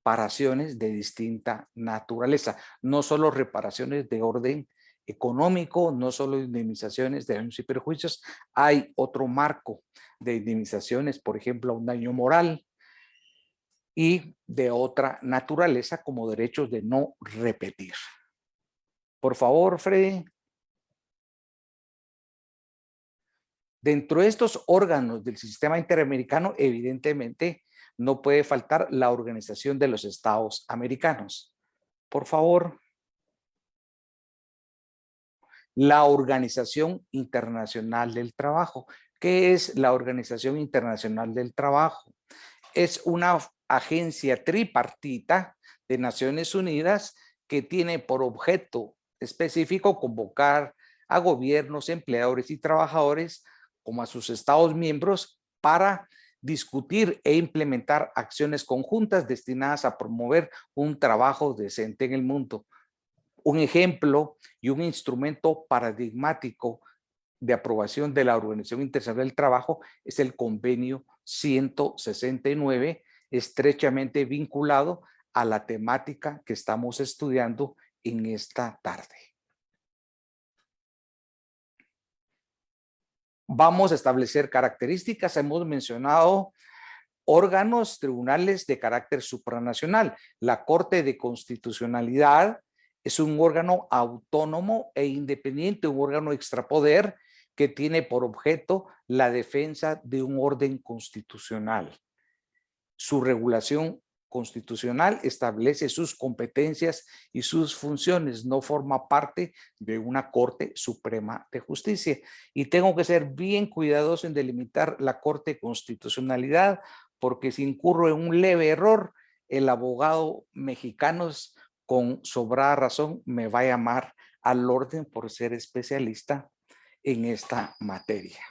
reparaciones de distinta naturaleza, no solo reparaciones de orden económico, no solo indemnizaciones de daños y perjuicios, hay otro marco de indemnizaciones, por ejemplo, un daño moral y de otra naturaleza como derechos de no repetir. Por favor, Freddy. Dentro de estos órganos del sistema interamericano, evidentemente, no puede faltar la Organización de los Estados Americanos. Por favor. La Organización Internacional del Trabajo. ¿Qué es la Organización Internacional del Trabajo? Es una agencia tripartita de Naciones Unidas que tiene por objeto específico convocar a gobiernos, empleadores y trabajadores como a sus estados miembros para discutir e implementar acciones conjuntas destinadas a promover un trabajo decente en el mundo. Un ejemplo y un instrumento paradigmático de aprobación de la Organización Internacional del Trabajo es el Convenio 169, estrechamente vinculado a la temática que estamos estudiando en esta tarde. Vamos a establecer características. Hemos mencionado órganos, tribunales de carácter supranacional. La Corte de Constitucionalidad es un órgano autónomo e independiente, un órgano extrapoder que tiene por objeto la defensa de un orden constitucional. Su regulación constitucional establece sus competencias y sus funciones, no forma parte de una Corte Suprema de Justicia. Y tengo que ser bien cuidadoso en delimitar la Corte de Constitucionalidad, porque si incurro en un leve error, el abogado mexicano con sobrada razón me va a llamar al orden por ser especialista en esta materia.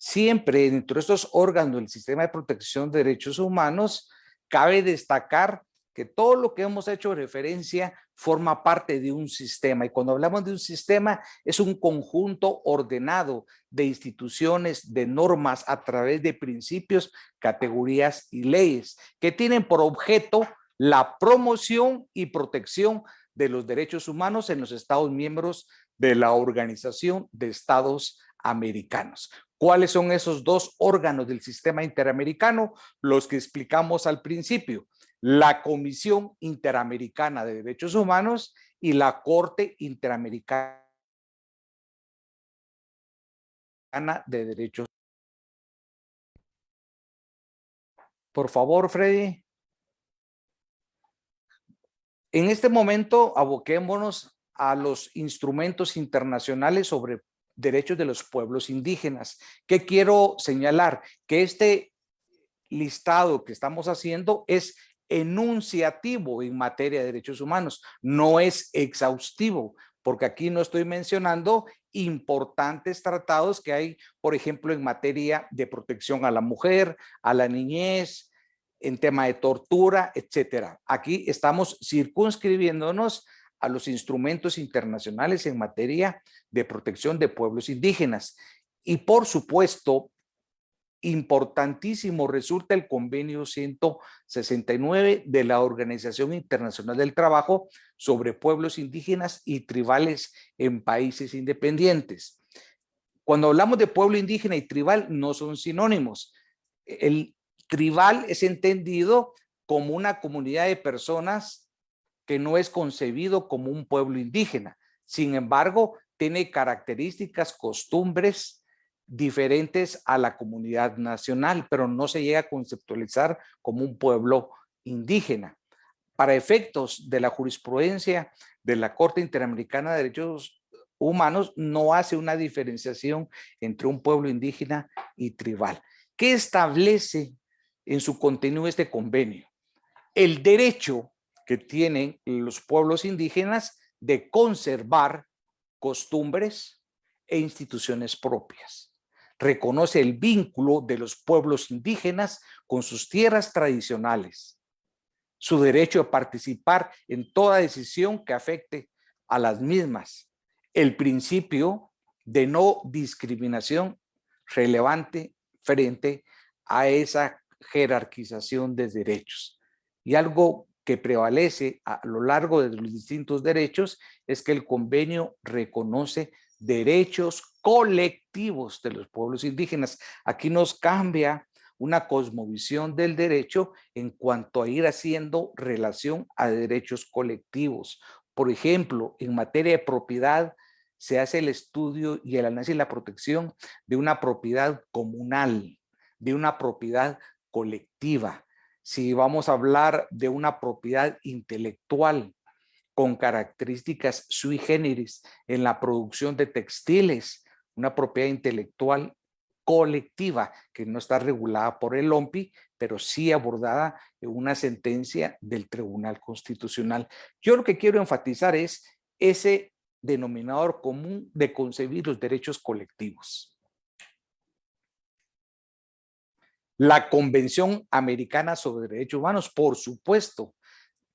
Siempre dentro de estos órganos del sistema de protección de derechos humanos, cabe destacar que todo lo que hemos hecho referencia forma parte de un sistema. Y cuando hablamos de un sistema, es un conjunto ordenado de instituciones, de normas a través de principios, categorías y leyes que tienen por objeto la promoción y protección de los derechos humanos en los Estados miembros de la Organización de Estados Americanos. ¿Cuáles son esos dos órganos del sistema interamericano? Los que explicamos al principio: la Comisión Interamericana de Derechos Humanos y la Corte Interamericana de Derechos. Por favor, Freddy. En este momento, aboquémonos a los instrumentos internacionales sobre derechos de los pueblos indígenas. ¿Qué quiero señalar? Que este listado que estamos haciendo es enunciativo en materia de derechos humanos, no es exhaustivo, porque aquí no estoy mencionando importantes tratados que hay, por ejemplo, en materia de protección a la mujer, a la niñez, en tema de tortura, etcétera. Aquí estamos circunscribiéndonos a los instrumentos internacionales en materia de protección de pueblos indígenas. Y por supuesto, importantísimo resulta el convenio 169 de la Organización Internacional del Trabajo sobre pueblos indígenas y tribales en países independientes. Cuando hablamos de pueblo indígena y tribal, no son sinónimos. El tribal es entendido como una comunidad de personas que no es concebido como un pueblo indígena. Sin embargo, tiene características, costumbres diferentes a la comunidad nacional, pero no se llega a conceptualizar como un pueblo indígena. Para efectos de la jurisprudencia de la Corte Interamericana de Derechos Humanos, no hace una diferenciación entre un pueblo indígena y tribal. ¿Qué establece en su contenido este convenio? El derecho que tienen los pueblos indígenas de conservar costumbres e instituciones propias. Reconoce el vínculo de los pueblos indígenas con sus tierras tradicionales, su derecho a participar en toda decisión que afecte a las mismas, el principio de no discriminación relevante frente a esa jerarquización de derechos. Y algo que prevalece a lo largo de los distintos derechos es que el convenio reconoce derechos colectivos de los pueblos indígenas. Aquí nos cambia una cosmovisión del derecho en cuanto a ir haciendo relación a derechos colectivos. Por ejemplo, en materia de propiedad, se hace el estudio y el análisis y la protección de una propiedad comunal, de una propiedad colectiva. Si vamos a hablar de una propiedad intelectual con características sui generis en la producción de textiles, una propiedad intelectual colectiva que no está regulada por el OMPI, pero sí abordada en una sentencia del Tribunal Constitucional. Yo lo que quiero enfatizar es ese denominador común de concebir los derechos colectivos. La Convención Americana sobre Derechos Humanos, por supuesto,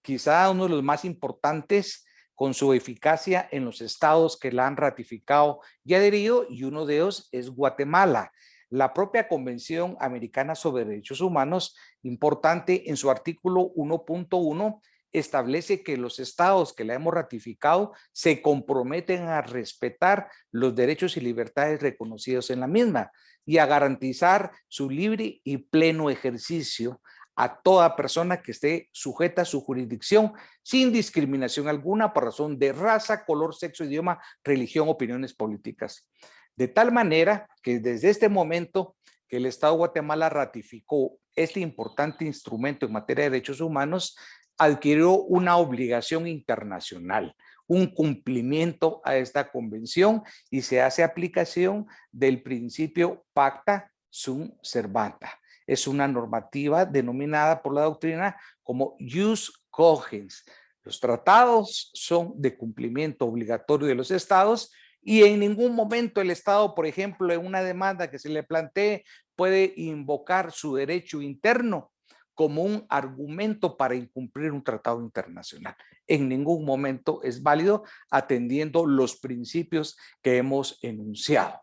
quizá uno de los más importantes con su eficacia en los estados que la han ratificado y adherido, y uno de ellos es Guatemala. La propia Convención Americana sobre Derechos Humanos, importante en su artículo 1.1, establece que los estados que la hemos ratificado se comprometen a respetar los derechos y libertades reconocidos en la misma y a garantizar su libre y pleno ejercicio a toda persona que esté sujeta a su jurisdicción sin discriminación alguna por razón de raza, color, sexo, idioma, religión, opiniones políticas. De tal manera que desde este momento que el Estado de Guatemala ratificó este importante instrumento en materia de derechos humanos, adquirió una obligación internacional, un cumplimiento a esta convención y se hace aplicación del principio pacta sunt servanda. Es una normativa denominada por la doctrina como jus cogens. Los tratados son de cumplimiento obligatorio de los estados y en ningún momento el estado, por ejemplo, en una demanda que se le plantee, puede invocar su derecho interno como un argumento para incumplir un tratado internacional. En ningún momento es válido atendiendo los principios que hemos enunciado.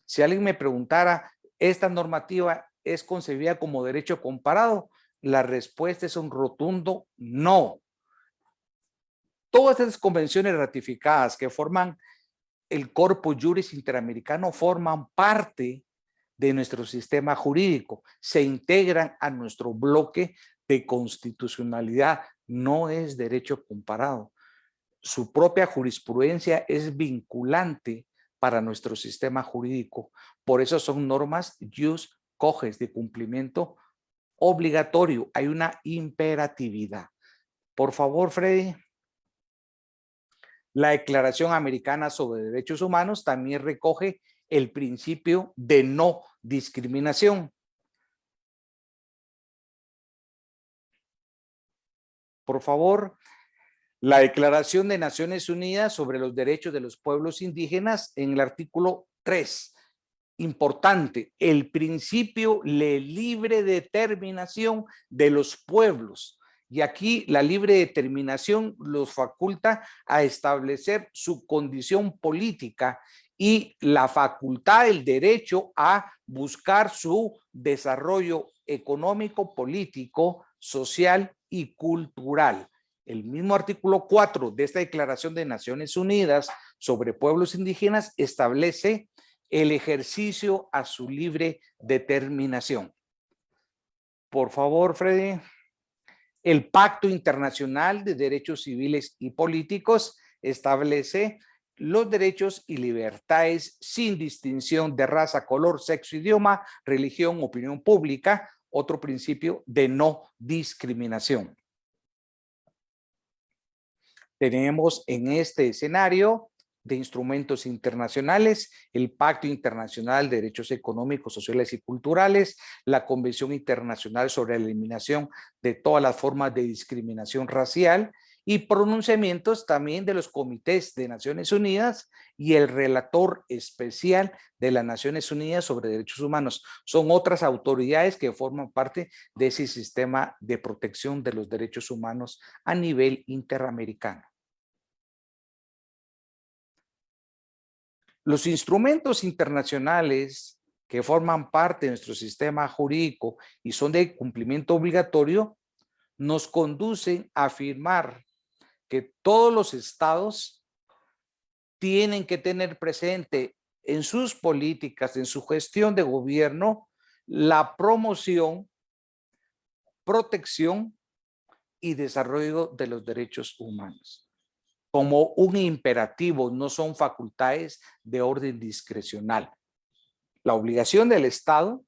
Si alguien me preguntara, ¿esta normativa es concebida como derecho comparado? La respuesta es un rotundo no. Todas estas convenciones ratificadas que forman el corpus juris interamericano forman parte de nuestro sistema jurídico, se integran a nuestro bloque de constitucionalidad, no es derecho comparado. Su propia jurisprudencia es vinculante para nuestro sistema jurídico, por eso son normas jus cogens de cumplimiento obligatorio, hay una imperatividad. Por favor, Freddy. La Declaración Americana sobre Derechos Humanos también recoge el principio de no discriminación. Por favor, la Declaración de Naciones Unidas sobre los Derechos de los Pueblos Indígenas en el artículo 3. Importante, el principio de libre determinación de los pueblos. Y aquí la libre determinación los faculta a establecer su condición política y la facultad, el derecho a buscar su desarrollo económico, político, social y cultural. El mismo artículo 4 de esta Declaración de Naciones Unidas sobre Pueblos Indígenas establece el ejercicio a su libre determinación. Por favor, Freddy. El Pacto Internacional de Derechos Civiles y Políticos establece los derechos y libertades sin distinción de raza, color, sexo, idioma, religión, opinión pública, otro principio de no discriminación. Tenemos en este escenario de instrumentos internacionales, el Pacto Internacional de Derechos Económicos, Sociales y Culturales, la Convención Internacional sobre la Eliminación de todas las formas de discriminación racial y pronunciamientos también de los comités de Naciones Unidas y el relator especial de las Naciones Unidas sobre Derechos Humanos. Son otras autoridades que forman parte de ese sistema de protección de los derechos humanos a nivel interamericano. Los instrumentos internacionales que forman parte de nuestro sistema jurídico y son de cumplimiento obligatorio, nos conducen a afirmar que todos los estados tienen que tener presente en sus políticas, en su gestión de gobierno, la promoción, protección y desarrollo de los derechos humanos. Como un imperativo, no son facultades de orden discrecional. La obligación del Estado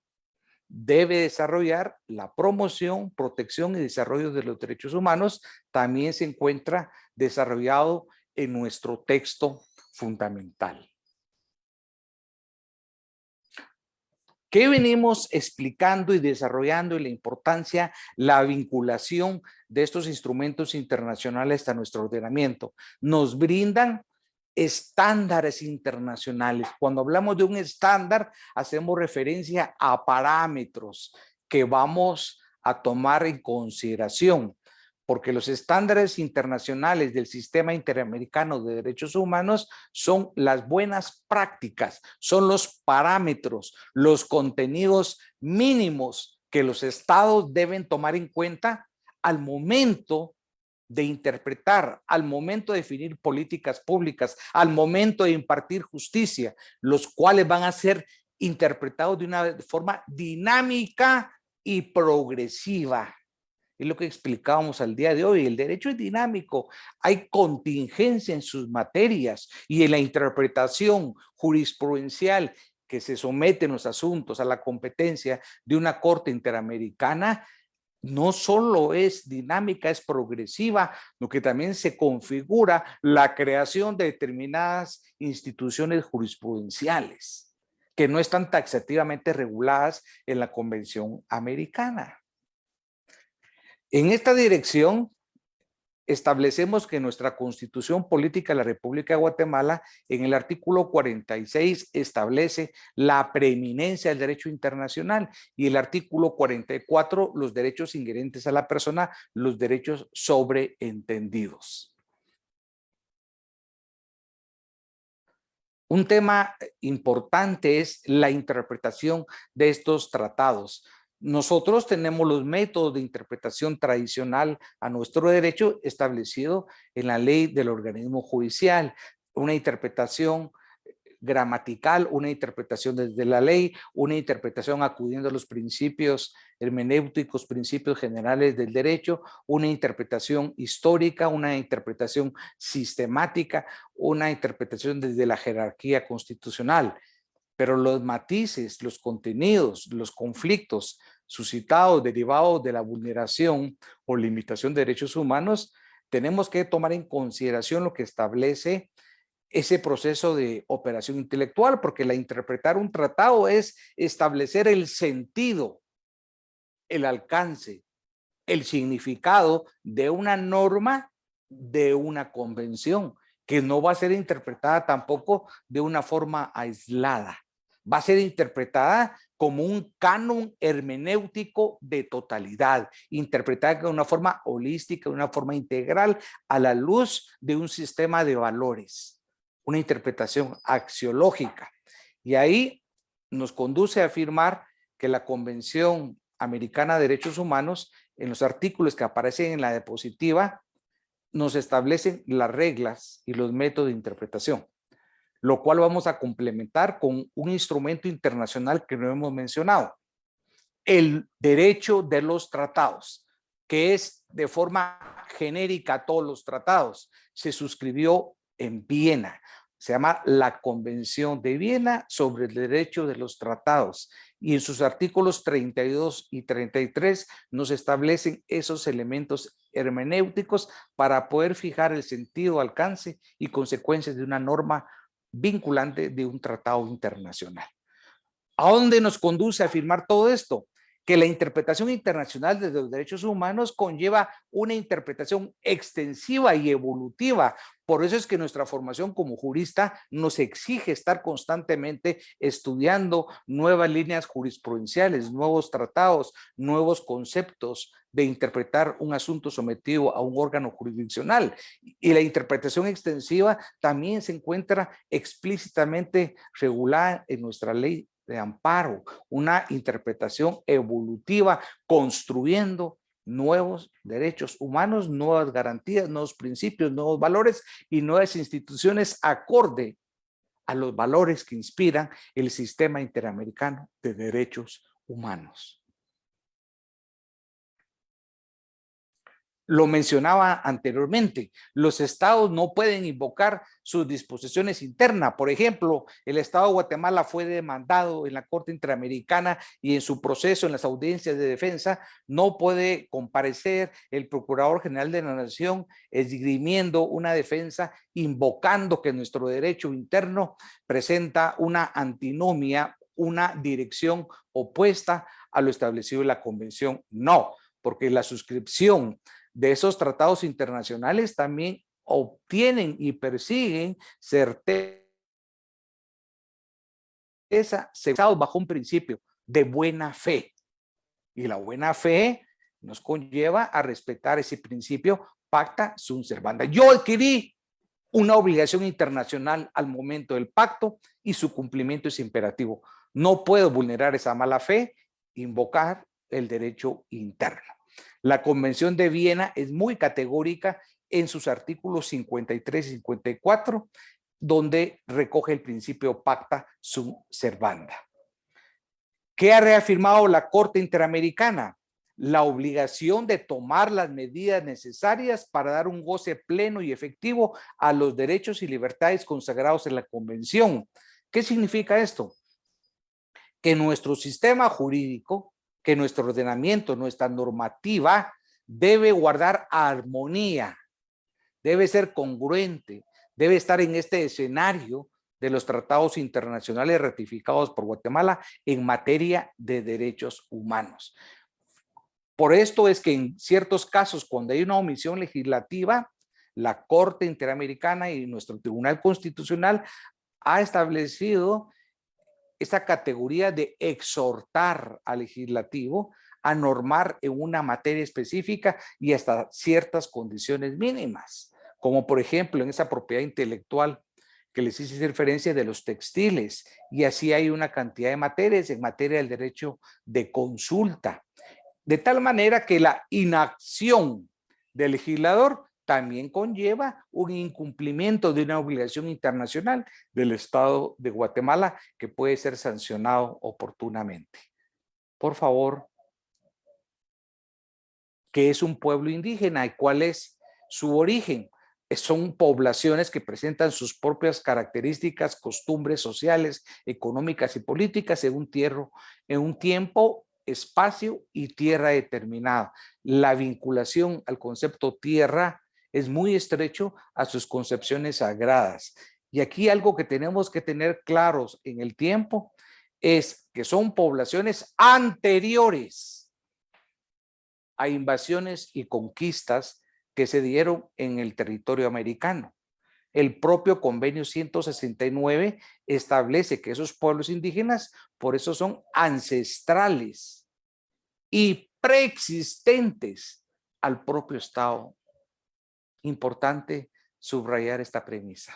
debe desarrollar la promoción, protección y desarrollo de los derechos humanos. También se encuentra desarrollado en nuestro texto fundamental. ¿Qué venimos explicando y desarrollando y la importancia, la vinculación de estos instrumentos internacionales a nuestro ordenamiento? Nos brindan estándares internacionales. Cuando hablamos de un estándar, hacemos referencia a parámetros que vamos a tomar en consideración, porque los estándares internacionales del Sistema Interamericano de Derechos Humanos son las buenas prácticas, son los parámetros, los contenidos mínimos que los estados deben tomar en cuenta al momento de interpretar, al momento de definir políticas públicas, al momento de impartir justicia, los cuales van a ser interpretados de una forma dinámica y progresiva. Es lo que explicábamos al día de hoy. El derecho es dinámico, hay contingencia en sus materias y en la interpretación jurisprudencial que se someten los asuntos a la competencia de una corte interamericana. No solo es dinámica, es progresiva, sino que también se configura la creación de determinadas instituciones jurisprudenciales que no están taxativamente reguladas en la Convención Americana. En esta dirección, establecemos que nuestra Constitución Política de la República de Guatemala, en el artículo 46, establece la preeminencia del derecho internacional y el artículo 44, los derechos inherentes a la persona, los derechos sobreentendidos. Un tema importante es la interpretación de estos tratados. Nosotros tenemos los métodos de interpretación tradicional a nuestro derecho establecido en la ley del organismo judicial, una interpretación gramatical, una interpretación desde la ley, una interpretación acudiendo a los principios hermenéuticos, principios generales del derecho, una interpretación histórica, una interpretación sistemática, una interpretación desde la jerarquía constitucional. Pero los matices, los contenidos, los conflictos suscitados, derivados de la vulneración o limitación de derechos humanos, tenemos que tomar en consideración lo que establece ese proceso de operación intelectual, porque la interpretar un tratado es establecer el sentido, el alcance, el significado de una norma, de una convención, que no va a ser interpretada tampoco de una forma aislada. Va a ser interpretada como un canon hermenéutico de totalidad, interpretada de una forma holística, de una forma integral, a la luz de un sistema de valores, una interpretación axiológica. Y ahí nos conduce a afirmar que la Convención Americana de Derechos Humanos, en los artículos que aparecen en la diapositiva, nos establecen las reglas y los métodos de interpretación, lo cual vamos a complementar con un instrumento internacional que no hemos mencionado, el derecho de los tratados, que es de forma genérica a todos los tratados. Se suscribió en Viena, se llama la Convención de Viena sobre el derecho de los tratados, y en sus artículos 32 y 33 nos establecen esos elementos hermenéuticos para poder fijar el sentido, alcance y consecuencias de una norma vinculante de un tratado internacional. ¿A dónde nos conduce a afirmar todo esto? Que la interpretación internacional de los derechos humanos conlleva una interpretación extensiva y evolutiva. Por eso es que nuestra formación como jurista nos exige estar constantemente estudiando nuevas líneas jurisprudenciales, nuevos tratados, nuevos conceptos de interpretar un asunto sometido a un órgano jurisdiccional. Y la interpretación extensiva también se encuentra explícitamente regulada en nuestra ley de amparo, una interpretación evolutiva, construyendo nuevos derechos humanos, nuevas garantías, nuevos principios, nuevos valores y nuevas instituciones acorde a los valores que inspiran el sistema interamericano de derechos humanos. Lo mencionaba anteriormente, los estados no pueden invocar sus disposiciones internas. Por ejemplo, el estado de Guatemala fue demandado en la Corte Interamericana y en su proceso en las audiencias de defensa no puede comparecer el Procurador General de la Nación esgrimiendo una defensa invocando que nuestro derecho interno presenta una antinomia, una dirección opuesta a lo establecido en la Convención. No, porque la suscripción de esos tratados internacionales también obtienen y persiguen certeza bajo un principio de buena fe. Y la buena fe nos conlleva a respetar ese principio pacta sunt servanda. Yo adquirí una obligación internacional al momento del pacto y su cumplimiento es imperativo. No puedo vulnerar esa mala fe, invocar el derecho interno. La Convención de Viena es muy categórica en sus artículos 53 y 54, donde recoge el principio pacta sunt servanda. ¿Qué ha reafirmado la Corte Interamericana? La obligación de tomar las medidas necesarias para dar un goce pleno y efectivo a los derechos y libertades consagrados en la Convención. ¿Qué significa esto? Que nuestro sistema jurídico, que nuestro ordenamiento, nuestra normativa debe guardar armonía, debe ser congruente, debe estar en este escenario de los tratados internacionales ratificados por Guatemala en materia de derechos humanos. Por esto es que en ciertos casos, cuando hay una omisión legislativa, la Corte Interamericana y nuestro Tribunal Constitucional ha establecido esa categoría de exhortar al legislativo a normar en una materia específica y hasta ciertas condiciones mínimas, como por ejemplo en esa propiedad intelectual que les hice referencia de los textiles, y así hay una cantidad de materias en materia del derecho de consulta, de tal manera que la inacción del legislador también conlleva un incumplimiento de una obligación internacional del Estado de Guatemala que puede ser sancionado oportunamente. Por favor, ¿qué es un pueblo indígena y cuál es su origen? Son poblaciones que presentan sus propias características, costumbres sociales, económicas y políticas en un tiempo, espacio y tierra determinada. La vinculación al concepto tierra es muy estrecho a sus concepciones sagradas. Y aquí algo que tenemos que tener claros en el tiempo es que son poblaciones anteriores a invasiones y conquistas que se dieron en el territorio americano. El propio convenio 169 establece que esos pueblos indígenas por eso son ancestrales y preexistentes al propio Estado. Importante subrayar esta premisa.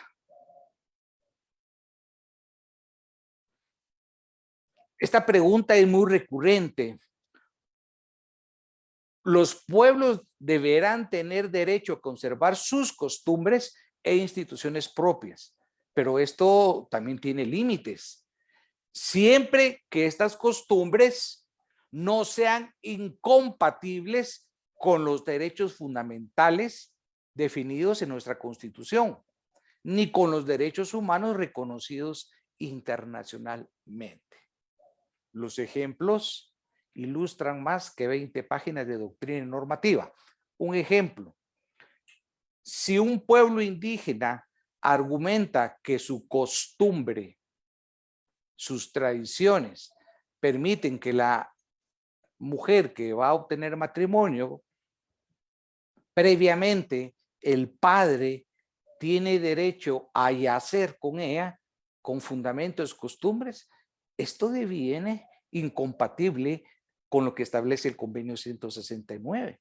Esta pregunta es muy recurrente. Los pueblos deberán tener derecho a conservar sus costumbres e instituciones propias, pero esto también tiene límites. Siempre que estas costumbres no sean incompatibles con los derechos fundamentales definidos en nuestra Constitución, ni con los derechos humanos reconocidos internacionalmente. Los ejemplos ilustran más que 20 páginas de doctrina y normativa. Un ejemplo, si un pueblo indígena argumenta que su costumbre, sus tradiciones permiten que la mujer que va a obtener matrimonio, previamente el padre tiene derecho a yacer con ella con fundamentos, costumbres, esto deviene incompatible con lo que establece el convenio 169.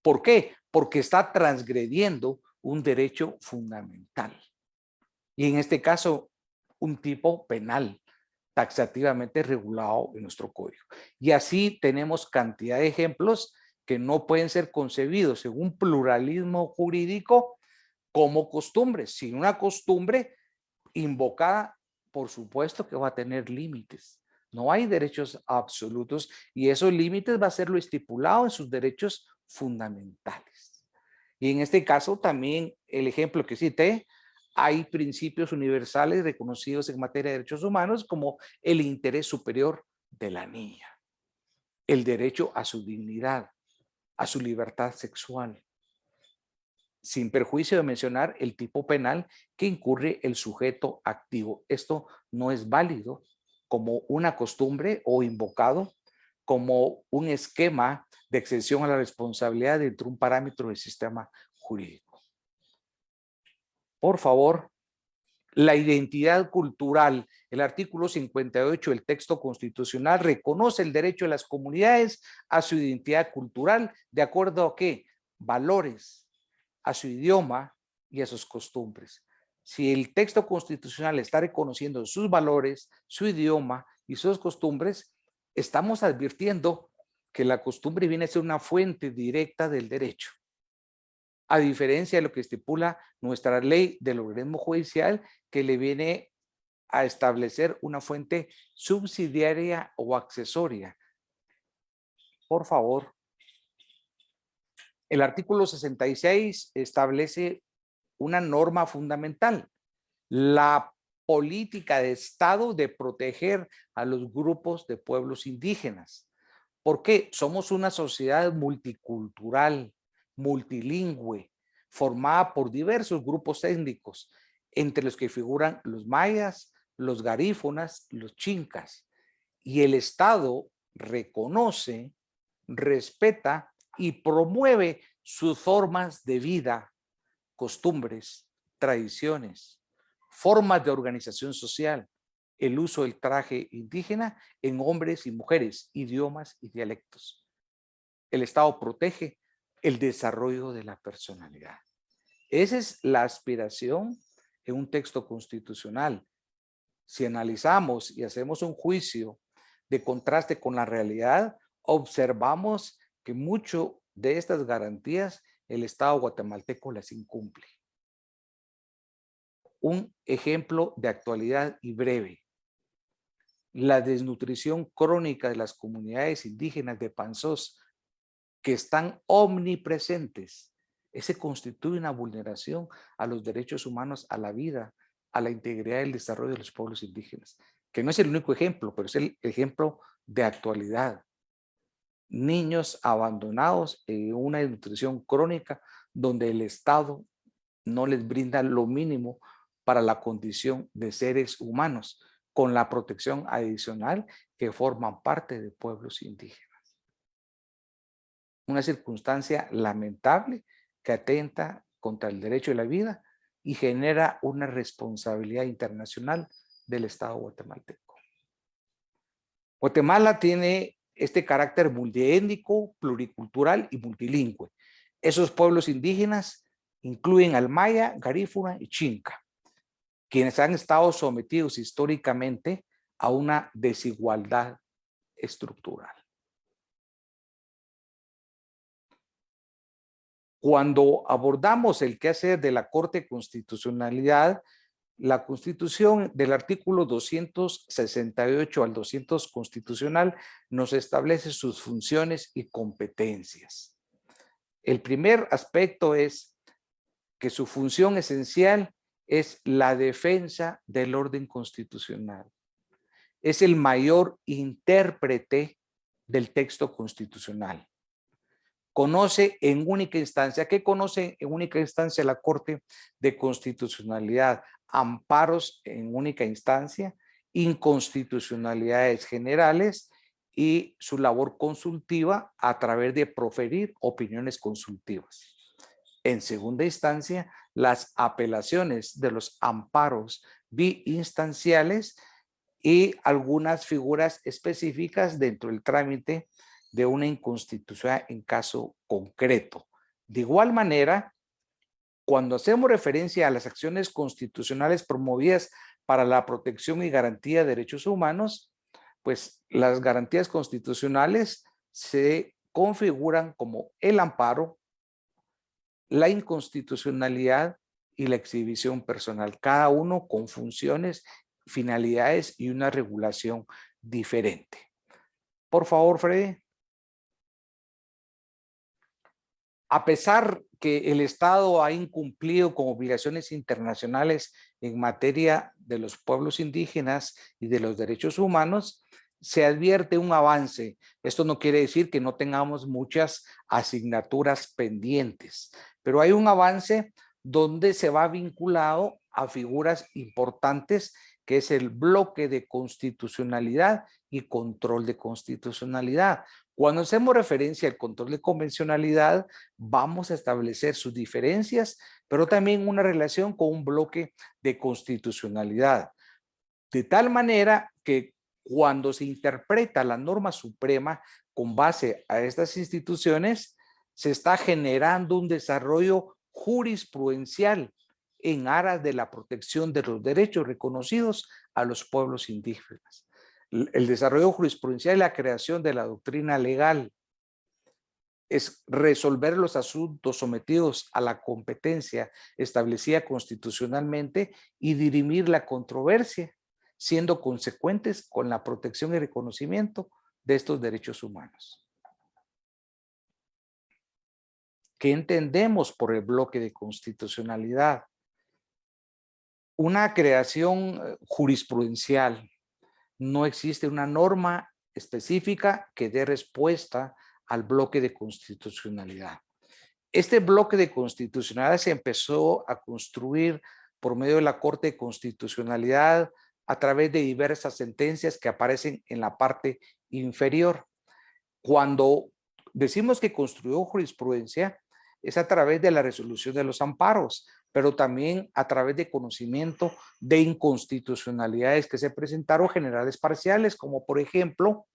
¿Por qué? Porque está transgrediendo un derecho fundamental. Y en este caso, un tipo penal. taxativamente regulado en nuestro código. Y así tenemos cantidad de ejemplos que no pueden ser concebidos en un pluralismo jurídico como costumbres, sino una costumbre invocada, por supuesto que va a tener límites. No hay derechos absolutos y esos límites va a ser lo estipulado en sus derechos fundamentales. Y en este caso también el ejemplo que cité, hay principios universales reconocidos en materia de derechos humanos como el interés superior de la niña, el derecho a su dignidad, a su libertad sexual, sin perjuicio de mencionar el tipo penal que incurre el sujeto activo. Esto no es válido como una costumbre o invocado como un esquema de exención a la responsabilidad dentro de un parámetro del sistema jurídico. Por favor, la identidad cultural. El artículo 58 del texto constitucional reconoce el derecho de las comunidades a su identidad cultural de acuerdo a qué valores, a su idioma y a sus costumbres. Si el texto constitucional está reconociendo sus valores, su idioma y sus costumbres, estamos advirtiendo que la costumbre viene a ser una fuente directa del derecho, a diferencia de lo que estipula nuestra ley del organismo judicial, que le viene a establecer una fuente subsidiaria o accesoria. Por favor, el artículo 66 establece una norma fundamental, la política de Estado de proteger a los grupos de pueblos indígenas. ¿Por qué? Somos una sociedad multicultural, multilingüe, formada por diversos grupos étnicos, entre los que figuran los mayas, los garífunas, los chincas. Y el Estado reconoce, respeta y promueve sus formas de vida, costumbres, tradiciones, formas de organización social, el uso del traje indígena en hombres y mujeres, idiomas y dialectos. El Estado protege el desarrollo de la personalidad. Esa es la aspiración en un texto constitucional. Si analizamos y hacemos un juicio de contraste con la realidad, observamos que mucho de estas garantías el Estado guatemalteco las incumple. Un ejemplo de actualidad y breve. La desnutrición crónica de las comunidades indígenas de Panzós, que están omnipresentes. Ese constituye una vulneración a los derechos humanos, a la vida, a la integridad y el desarrollo de los pueblos indígenas, que no es el único ejemplo, pero es el ejemplo de actualidad. Niños abandonados en una desnutrición crónica donde el Estado no les brinda lo mínimo para la condición de seres humanos, con la protección adicional que forman parte de pueblos indígenas. Una circunstancia lamentable que atenta contra el derecho de la vida y genera una responsabilidad internacional del Estado guatemalteco. Guatemala tiene este carácter multiétnico, pluricultural y multilingüe. Esos pueblos indígenas incluyen al maya, garífuna y chinca, quienes han estado sometidos históricamente a una desigualdad estructural. Cuando abordamos el quehacer de la Corte de Constitucionalidad, la Constitución del artículo 268 al 200 constitucional nos establece sus funciones y competencias. El primer aspecto es que su función esencial es la defensa del orden constitucional. Es el mayor intérprete del texto constitucional. Conoce en única instancia, ¿qué conoce en única instancia la Corte de Constitucionalidad? Amparos en única instancia, inconstitucionalidades generales y su labor consultiva a través de proferir opiniones consultivas. En segunda instancia, las apelaciones de los amparos biinstanciales y algunas figuras específicas dentro del trámite de una inconstitucionalidad en caso concreto. De igual manera, Cuando hacemos referencia a las acciones constitucionales promovidas para la protección y garantía de derechos humanos, pues las garantías constitucionales se configuran como el amparo, la inconstitucionalidad y la exhibición personal, cada uno con funciones, finalidades y una regulación diferente. Por favor, Freddy. A pesar que el Estado ha incumplido con obligaciones internacionales en materia de los pueblos indígenas y de los derechos humanos, se advierte un avance. Esto no quiere decir que no tengamos muchas asignaturas pendientes, pero hay un avance donde se va vinculado a figuras importantes, que es el bloque de constitucionalidad y control de constitucionalidad. Cuando hacemos referencia al control de convencionalidad, vamos a establecer sus diferencias, pero también una relación con un bloque de constitucionalidad. De tal manera que cuando se interpreta la norma suprema con base a estas instituciones, se está generando un desarrollo jurisprudencial en aras de la protección de los derechos reconocidos a los pueblos indígenas. El desarrollo jurisprudencial y la creación de la doctrina legal es resolver los asuntos sometidos a la competencia establecida constitucionalmente y dirimir la controversia, siendo consecuentes con la protección y reconocimiento de estos derechos humanos. ¿Qué entendemos por el bloque de constitucionalidad? Una creación jurisprudencial. No existe una norma específica que dé respuesta al bloque de constitucionalidad. Este bloque de constitucionalidad se empezó a construir por medio de la Corte de Constitucionalidad a través de diversas sentencias que aparecen en la parte inferior. Cuando decimos que construyó jurisprudencia, es a través de la resolución de los amparos, pero también a través de conocimiento de inconstitucionalidades que se presentaron generales parciales, como por ejemplo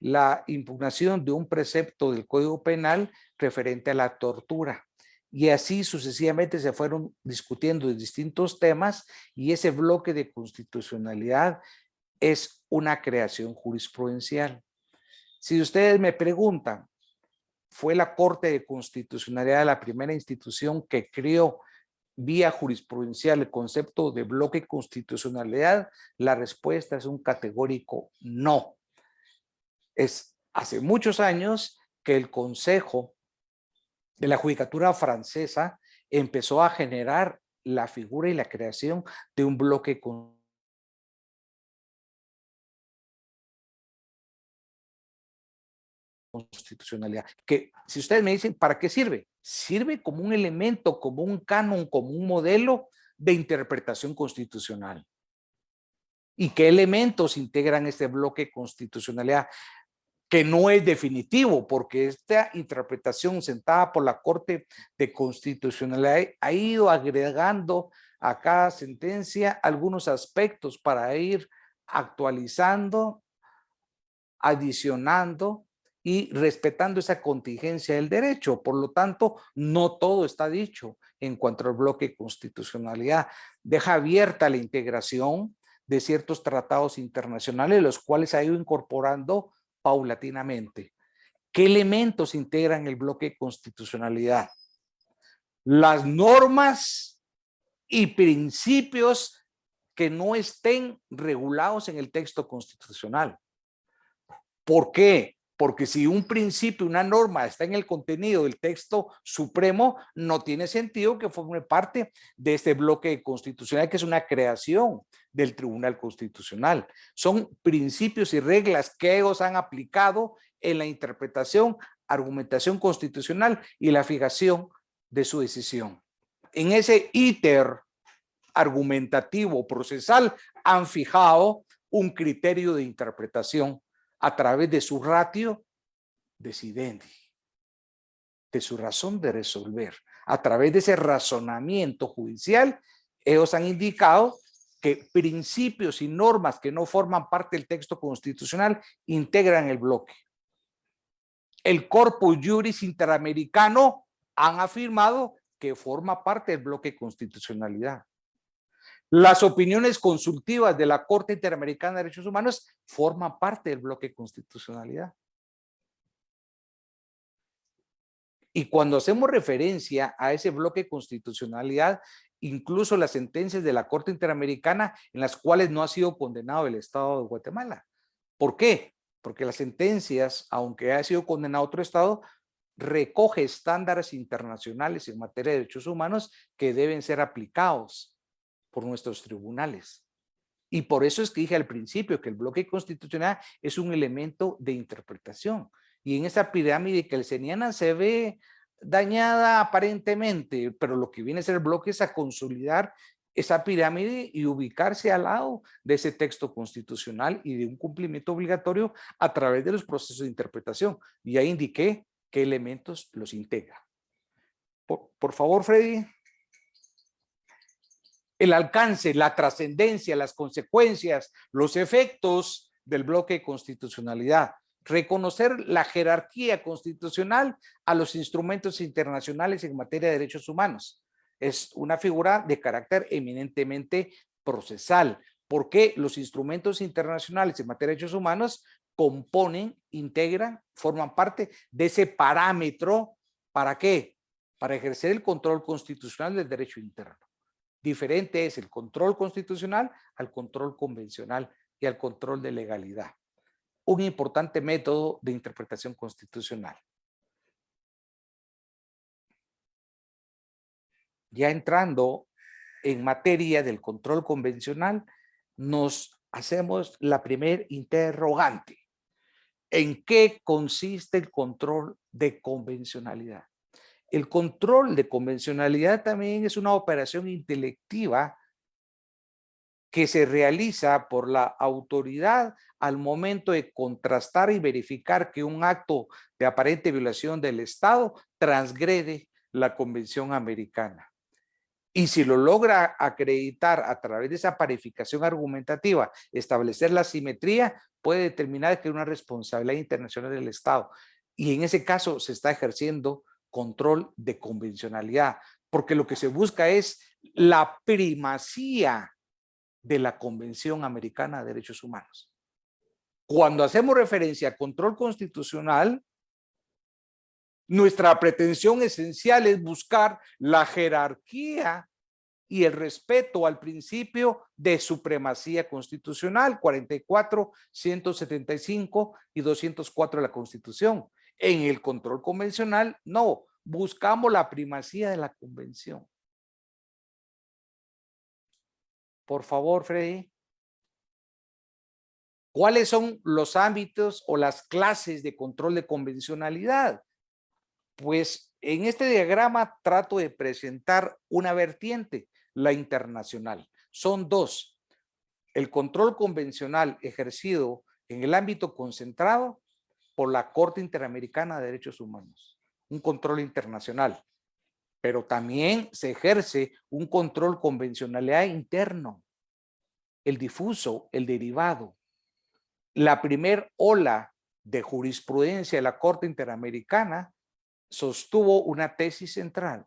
la impugnación de un precepto del Código Penal referente a la tortura. Y así sucesivamente se fueron discutiendo de distintos temas, y ese bloque de constitucionalidad es una creación jurisprudencial. Si ustedes me preguntan, ¿fue la Corte de Constitucionalidad la primera institución que creó vía jurisprudencial el concepto de bloque de constitucionalidad? La respuesta es un categórico no. Es hace muchos años que el Consejo de la Judicatura Francesa empezó a generar la figura y la creación de un bloque constitucionalidad, que si ustedes me dicen, ¿para qué sirve? Sirve como un elemento, como un canon, como un modelo de interpretación constitucional. ¿Y qué elementos integran este bloque de constitucionalidad? Que no es definitivo, porque esta interpretación sentada por la Corte de Constitucionalidad ha ido agregando a cada sentencia algunos aspectos para ir actualizando, adicionando y respetando esa contingencia del derecho. Por lo tanto, no todo está dicho en cuanto al bloque de constitucionalidad. Deja abierta la integración de ciertos tratados internacionales, los cuales ha ido incorporando paulatinamente. ¿Qué elementos integran el bloque de constitucionalidad? Las normas y principios que no estén regulados en el texto constitucional. ¿Por qué? Porque si un principio, una norma está en el contenido del texto supremo, no tiene sentido que forme parte de este bloque constitucional, que es una creación del Tribunal Constitucional. Son principios y reglas que ellos han aplicado en la interpretación, argumentación constitucional y la fijación de su decisión. En ese íter argumentativo procesal han fijado un criterio de interpretación a través de su ratio decidendi, de su razón de resolver. A través de ese razonamiento judicial, ellos han indicado que principios y normas que no forman parte del texto constitucional integran el bloque. El Corpus Juris Interamericano han afirmado que que forma parte del bloque de constitucionalidad. Las opiniones consultivas de la Corte Interamericana de Derechos Humanos forman parte del bloque de constitucionalidad. Y cuando hacemos referencia a ese bloque de constitucionalidad, incluso las sentencias de la Corte Interamericana en las cuales no ha sido condenado el Estado de Guatemala. ¿Por qué? Porque las sentencias, aunque haya sido condenado otro Estado, recoge estándares internacionales en materia de derechos humanos que deben ser aplicados por nuestros tribunales. Y por eso es que dije al principio que el bloque constitucional es un elemento de interpretación. Y en esa pirámide kelseniana se ve dañada aparentemente, pero lo que viene a ser el bloque es a consolidar esa pirámide y ubicarse al lado de ese texto constitucional y de un cumplimiento obligatorio a través de los procesos de interpretación. Y ya indiqué qué elementos los integra. Por favor, Freddy. El alcance, la trascendencia, las consecuencias, los efectos del bloque de constitucionalidad. Reconocer la jerarquía constitucional a los instrumentos internacionales en materia de derechos humanos. Es una figura de carácter eminentemente procesal, porque los instrumentos internacionales en materia de derechos humanos componen, integran, forman parte de ese parámetro. ¿Para qué? Para ejercer el control constitucional del derecho interno. Diferente es el control constitucional al control convencional y al control de legalidad. Un importante método de interpretación constitucional. Ya entrando en materia del control convencional, nos hacemos la primer interrogante. ¿En qué consiste el control de convencionalidad? El control de convencionalidad también es una operación intelectiva que se realiza por la autoridad al momento de contrastar y verificar que un acto de aparente violación del Estado transgrede la Convención Americana. Y si lo logra acreditar a través de esa parificación argumentativa, establecer la simetría, puede determinar que hay una responsabilidad internacional del Estado. Y en ese caso se está ejerciendo control de convencionalidad, porque lo que se busca es la primacía de la Convención Americana de Derechos Humanos. Cuando hacemos referencia a control constitucional, nuestra pretensión esencial es buscar la jerarquía y el respeto al principio de supremacía constitucional, 44, 175 y 204 de la Constitución. En el control convencional, no, buscamos la primacía de la Convención. Por favor, Freddy. ¿Cuáles son los ámbitos o las clases de control de convencionalidad? Pues en este diagrama trato de presentar una vertiente, la internacional. Son dos. El control convencional ejercido en el ámbito concentrado por la Corte Interamericana de Derechos Humanos. Un control internacional. Pero también se ejerce un control convencionalidad interno. El difuso, el derivado. La primer ola de jurisprudencia de la Corte Interamericana sostuvo una tesis central.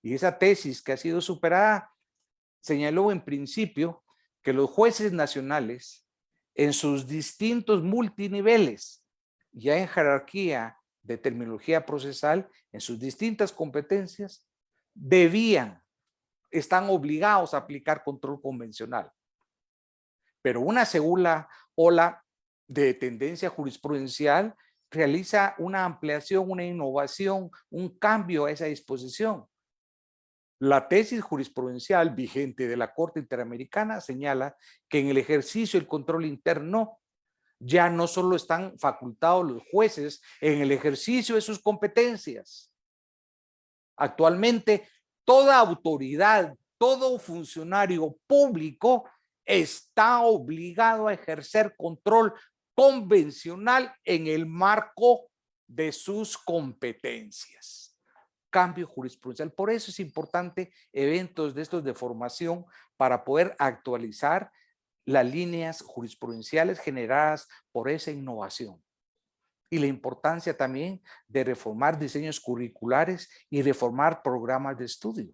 Y esa tesis, que ha sido superada, señaló en principio que los jueces nacionales, en sus distintos multiniveles, ya en jerarquía de terminología procesal, en sus distintas competencias, están obligados a aplicar control convencional. Pero una segunda ola de tendencia jurisprudencial realiza una ampliación, una innovación, un cambio a esa disposición. La tesis jurisprudencial vigente de la Corte Interamericana señala que en el ejercicio del control interno ya no solo están facultados los jueces en el ejercicio de sus competencias. Actualmente, toda autoridad, todo funcionario público está obligado a ejercer control convencional en el marco de sus competencias. Cambio jurisprudencial. Por eso es importante eventos de estos de formación para poder actualizar las líneas jurisprudenciales generadas por esa innovación. y la importancia también de reformar diseños curriculares y reformar programas de estudio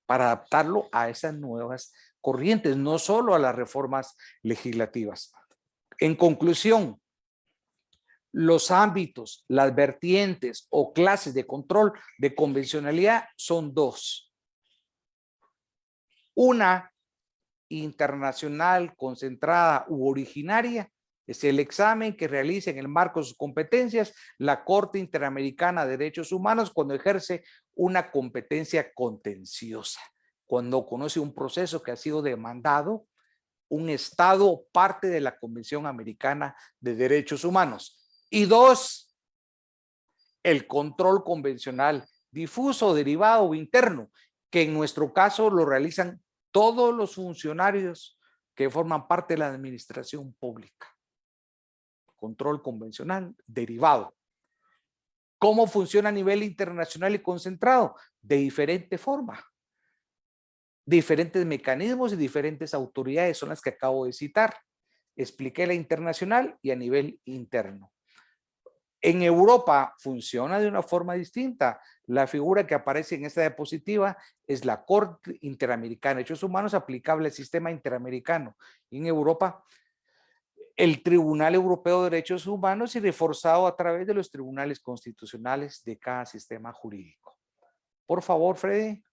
para adaptarlo a esas nuevas corrientes, no solo a las reformas legislativas. En conclusión, los ámbitos, las vertientes o clases de control de convencionalidad son dos. Una internacional, concentrada u originaria, es el examen que realiza en el marco de sus competencias la Corte Interamericana de Derechos Humanos cuando ejerce una competencia contenciosa, cuando conoce un proceso que ha sido demandado un Estado parte de la Convención Americana de Derechos Humanos. Y dos, el control convencional difuso, derivado o interno, que en nuestro caso lo realizan todos los funcionarios que forman parte de la administración pública. Control convencional derivado. ¿Cómo funciona a nivel internacional y concentrado? De diferente forma. Diferentes mecanismos y diferentes autoridades son las que acabo de citar. Expliqué la internacional y a nivel interno. En Europa funciona de una forma distinta. La figura que aparece en esta diapositiva es la Corte Interamericana de Derechos Humanos aplicable al sistema interamericano. En Europa, el Tribunal Europeo de Derechos Humanos y reforzado a través de los tribunales constitucionales de cada sistema jurídico. Por favor, Freddy.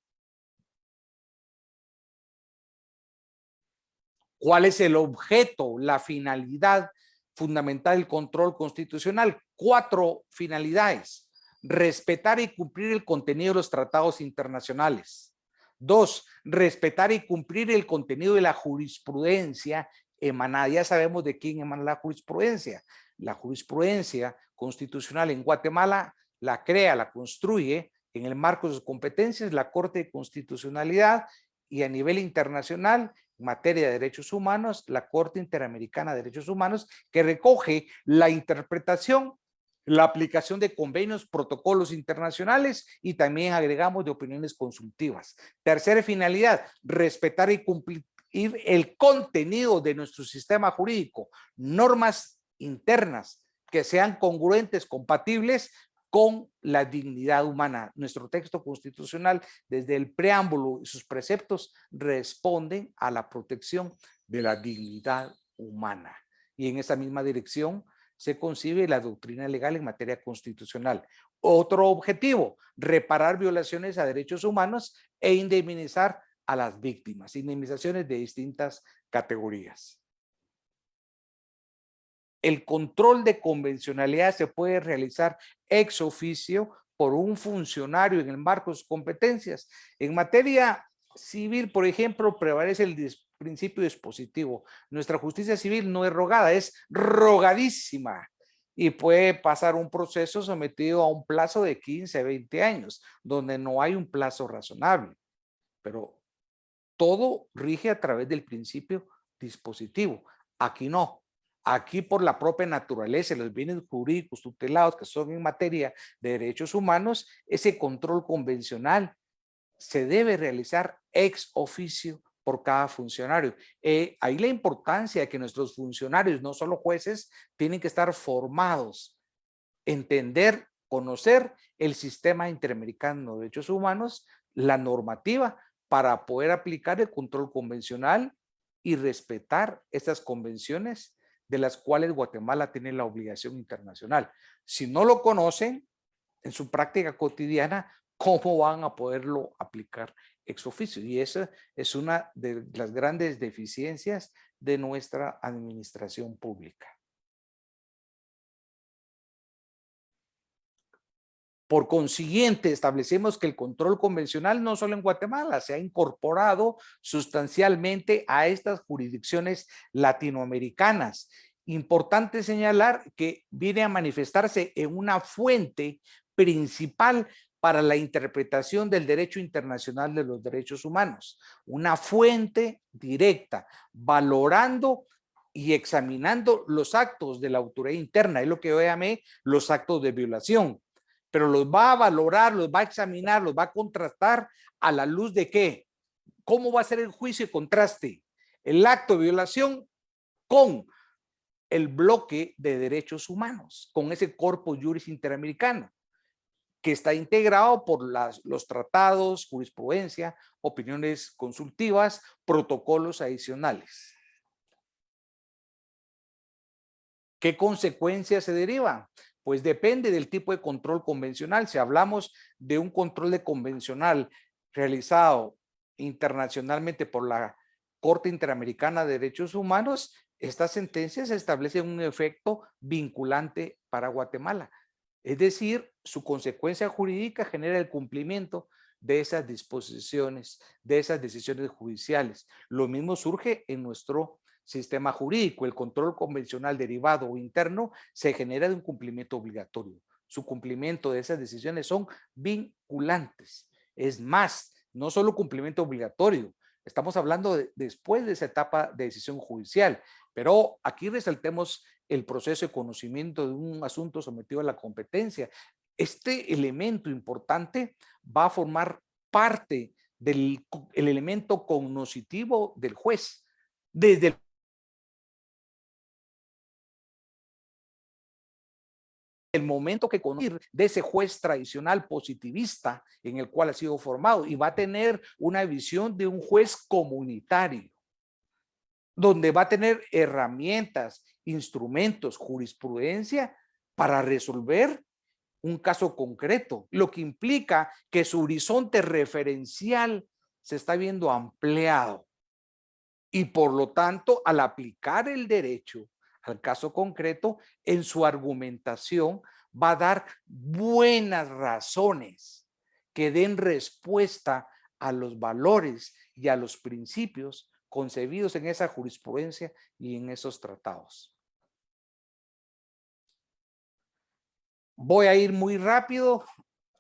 ¿Cuál es el objeto, la finalidad fundamental del control constitucional? 4 finalidades. Respetar y cumplir el contenido de los tratados internacionales. 2. Respetar y cumplir el contenido de la jurisprudencia emanada. Ya sabemos de quién emana la jurisprudencia. La jurisprudencia constitucional en Guatemala la crea, la construye en el marco de sus competencias la Corte de Constitucionalidad, y a nivel internacional en materia de derechos humanos, la Corte Interamericana de Derechos Humanos, que recoge la interpretación, la aplicación de convenios, protocolos internacionales y también agregamos de opiniones consultivas. Tercera finalidad, respetar y cumplir el contenido de nuestro sistema jurídico, normas internas que sean congruentes, compatibles con la dignidad humana. Nuestro texto constitucional, desde el preámbulo y sus preceptos, responden a la protección de la dignidad humana. Y en esa misma dirección se concibe la doctrina legal en materia constitucional. Otro objetivo, reparar violaciones a derechos humanos e indemnizar a las víctimas, indemnizaciones de distintas categorías. El control de convencionalidad se puede realizar ex oficio por un funcionario en el marco de sus competencias. En materia civil, por ejemplo, prevalece el principio dispositivo. Nuestra justicia civil no es rogada, es rogadísima y puede pasar un proceso sometido a un plazo de 15, 20 años, donde no hay un plazo razonable. Pero todo rige a través del principio dispositivo. Aquí no. Aquí, por la propia naturaleza de los bienes jurídicos tutelados que son en materia de derechos humanos, ese control convencional se debe realizar ex oficio por cada funcionario. Ahí la importancia de que nuestros funcionarios, no solo jueces, tienen que estar formados, entender, conocer el sistema interamericano de derechos humanos, la normativa, para poder aplicar el control convencional y respetar estas convenciones de las cuales Guatemala tiene la obligación internacional. Si no lo conocen en su práctica cotidiana, ¿cómo van a poderlo aplicar ex oficio? Y esa es una de las grandes deficiencias de nuestra administración pública. Por consiguiente, establecemos que el control convencional no solo en Guatemala se ha incorporado sustancialmente a estas jurisdicciones latinoamericanas. Importante señalar que viene a manifestarse en una fuente principal para la interpretación del derecho internacional de los derechos humanos. Una fuente directa, valorando y examinando los actos de la autoridad interna, es lo que yo llamé los actos de violación, pero los va a valorar, los va a examinar, los va a contrastar a la luz de qué. ¿Cómo va a ser el juicio de contraste? El acto de violación con el bloque de derechos humanos, con ese corpus juris interamericano, que está integrado por los tratados, jurisprudencia, opiniones consultivas, protocolos adicionales. ¿Qué consecuencias se derivan? Pues depende del tipo de control convencional. Si hablamos de un control de convencional realizado internacionalmente por la Corte Interamericana de Derechos Humanos, estas sentencias establecen un efecto vinculante para Guatemala. Es decir, su consecuencia jurídica genera el cumplimiento de esas disposiciones, de esas decisiones judiciales. Lo mismo surge en nuestro sistema jurídico. El control convencional derivado o interno se genera de un cumplimiento obligatorio. Su cumplimiento de esas decisiones son vinculantes. Es más, no solo cumplimiento obligatorio, estamos hablando después de esa etapa de decisión judicial, pero aquí resaltemos el proceso de conocimiento de un asunto sometido a la competencia. Este elemento importante va a formar parte del elemento cognoscitivo del juez. Desde el momento que conoce de ese juez tradicional positivista en el cual ha sido formado, y va a tener una visión de un juez comunitario, donde va a tener herramientas, instrumentos, jurisprudencia para resolver un caso concreto, lo que implica que su horizonte referencial se está viendo ampliado y por lo tanto, al aplicar el derecho al caso concreto, en su argumentación va a dar buenas razones que den respuesta a los valores y a los principios concebidos en esa jurisprudencia y en esos tratados. Voy a ir muy rápido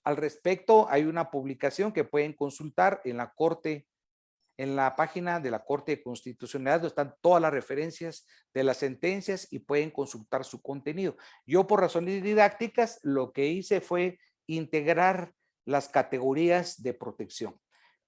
al respecto. Hay una publicación que pueden consultar en la Corte, en la página de la Corte de Constitucionalidad, donde están todas las referencias de las sentencias y pueden consultar su contenido. Yo, por razones didácticas, lo que hice fue integrar las categorías de protección.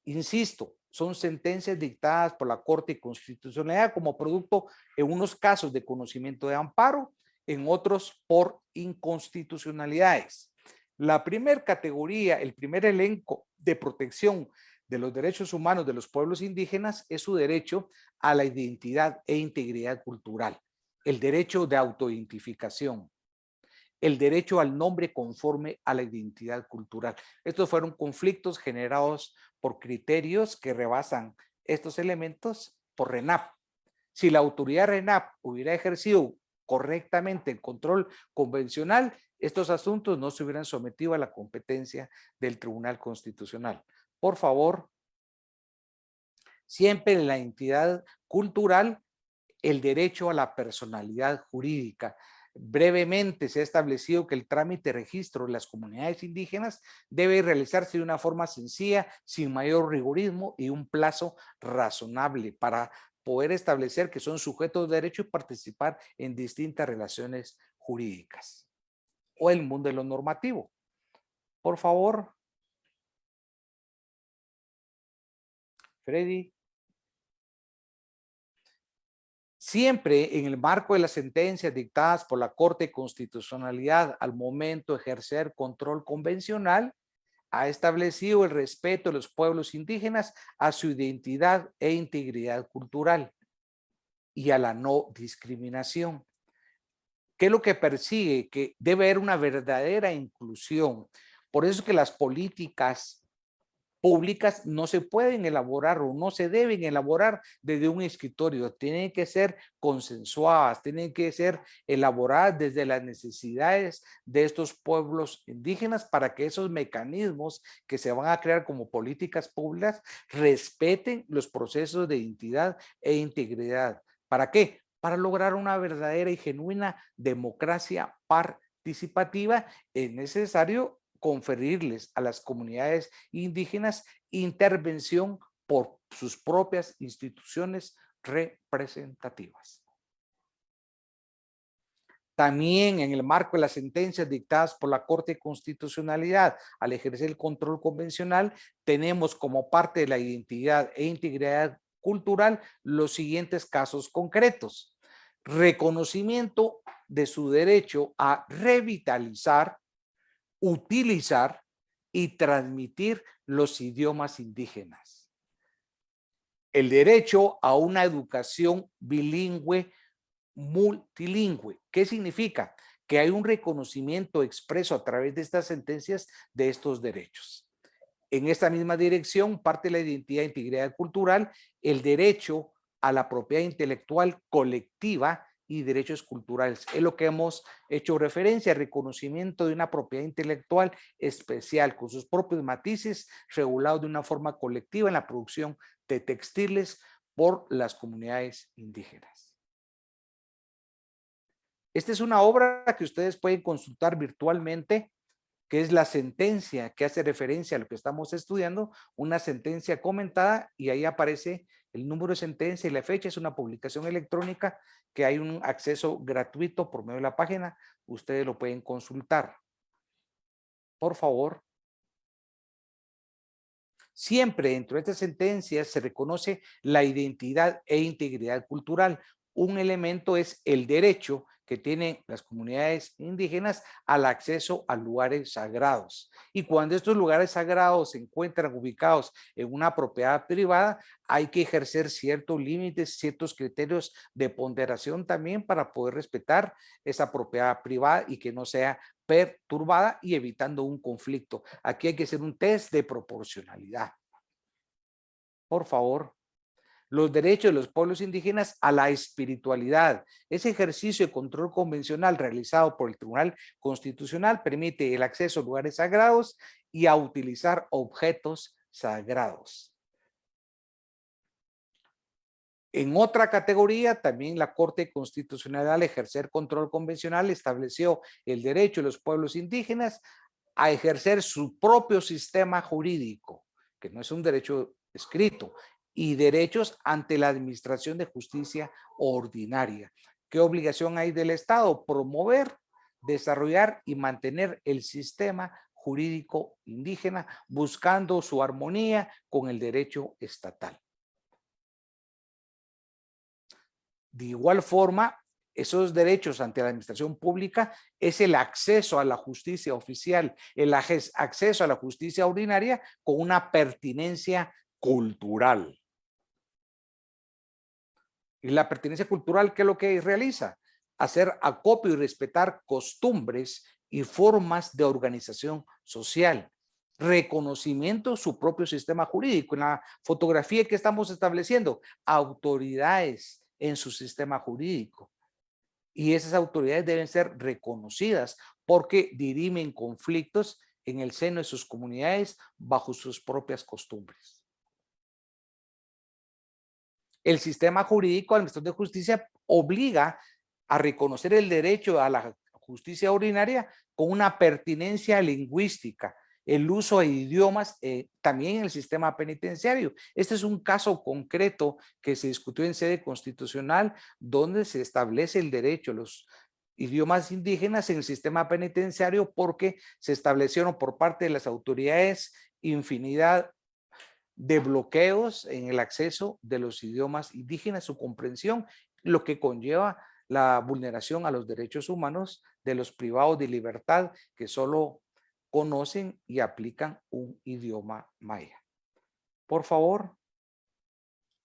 Insisto, son sentencias dictadas por la Corte de Constitucionalidad como producto en unos casos de conocimiento de amparo, en otros por inconstitucionalidades. La primera categoría, el primer elenco de protección de los derechos humanos de los pueblos indígenas es su derecho a la identidad e integridad cultural, el derecho de autoidentificación, el derecho al nombre conforme a la identidad cultural. Estos fueron conflictos generados por criterios que rebasan estos elementos por RENAP. Si la autoridad RENAP hubiera ejercido correctamente el control convencional, estos asuntos no se hubieran sometido a la competencia del Tribunal Constitucional. Por favor, siempre en la entidad cultural, el derecho a la personalidad jurídica. Brevemente se ha establecido que el trámite de registro de las comunidades indígenas debe realizarse de una forma sencilla, sin mayor rigorismo y un plazo razonable para poder establecer que son sujetos de derecho y participar en distintas relaciones jurídicas o el mundo de lo normativo. Por favor, Freddy. Siempre en el marco de las sentencias dictadas por la Corte de Constitucionalidad al momento de ejercer control convencional, ha establecido el respeto de los pueblos indígenas a su identidad e integridad cultural y a la no discriminación. ¿Qué es lo que persigue? Que debe haber una verdadera inclusión. Por eso es que las políticas públicas no se pueden elaborar o no se deben elaborar desde un escritorio, tienen que ser consensuadas, tienen que ser elaboradas desde las necesidades de estos pueblos indígenas para que esos mecanismos que se van a crear como políticas públicas respeten los procesos de identidad e integridad. ¿Para qué? Para lograr una verdadera y genuina democracia participativa. Es necesario conferirles a las comunidades indígenas intervención por sus propias instituciones representativas. También en el marco de las sentencias dictadas por la Corte de Constitucionalidad al ejercer el control convencional, tenemos como parte de la identidad e integridad cultural los siguientes casos concretos. reconocimiento de su derecho a revitalizar, utilizar y transmitir los idiomas indígenas. El derecho a una educación bilingüe, multilingüe. ¿Qué significa? Que hay un reconocimiento expreso a través de estas sentencias de estos derechos. En esta misma dirección parte la identidad e integridad cultural, el derecho a la propiedad intelectual colectiva y derechos culturales. Es lo que hemos hecho referencia, reconocimiento de una propiedad intelectual especial con sus propios matices, regulados de una forma colectiva en la producción de textiles por las comunidades indígenas. Esta es una obra que ustedes pueden consultar virtualmente, que es la sentencia que hace referencia a lo que estamos estudiando, una sentencia comentada, y ahí aparece el número de sentencia y la fecha. Es una publicación electrónica que hay un acceso gratuito por medio de la página. Ustedes lo pueden consultar. Por favor. Siempre dentro de estas sentencias se reconoce la identidad e integridad cultural. Un elemento es el derecho que tienen las comunidades indígenas al acceso a lugares sagrados. Y cuando estos lugares sagrados se encuentran ubicados en una propiedad privada, hay que ejercer ciertos límites, ciertos criterios de ponderación también para poder respetar esa propiedad privada y que no sea perturbada y evitando un conflicto. Aquí hay que hacer un test de proporcionalidad. Por favor. Los derechos de los pueblos indígenas a la espiritualidad. Ese ejercicio de control convencional realizado por el Tribunal Constitucional permite el acceso a lugares sagrados y a utilizar objetos sagrados. En otra categoría, también la Corte Constitucional, al ejercer control convencional, estableció el derecho de los pueblos indígenas a ejercer su propio sistema jurídico, que no es un derecho escrito, y derechos ante la administración de justicia ordinaria. ¿Qué obligación hay del Estado? Promover, desarrollar y mantener el sistema jurídico indígena, buscando su armonía con el derecho estatal. De igual forma, esos derechos ante la administración pública es el acceso a la justicia oficial, el acceso a la justicia ordinaria con una pertinencia cultural. Y la pertinencia cultural, ¿qué es lo que realiza? Hacer acopio y respetar costumbres y formas de organización social. Reconocimiento de su propio sistema jurídico. En la fotografía que estamos estableciendo, autoridades en su sistema jurídico. Y esas autoridades deben ser reconocidas porque dirimen conflictos en el seno de sus comunidades bajo sus propias costumbres. El sistema jurídico de administración de justicia obliga a reconocer el derecho a la justicia ordinaria con una pertinencia lingüística, el uso de idiomas también en el sistema penitenciario. Este es un caso concreto que se discutió en sede constitucional donde se establece el derecho a los idiomas indígenas en el sistema penitenciario porque se establecieron por parte de las autoridades infinidad de bloqueos en el acceso de los idiomas indígenas, su comprensión, lo que conlleva la vulneración a los derechos humanos de los privados de libertad que solo conocen y aplican un idioma maya. Por favor,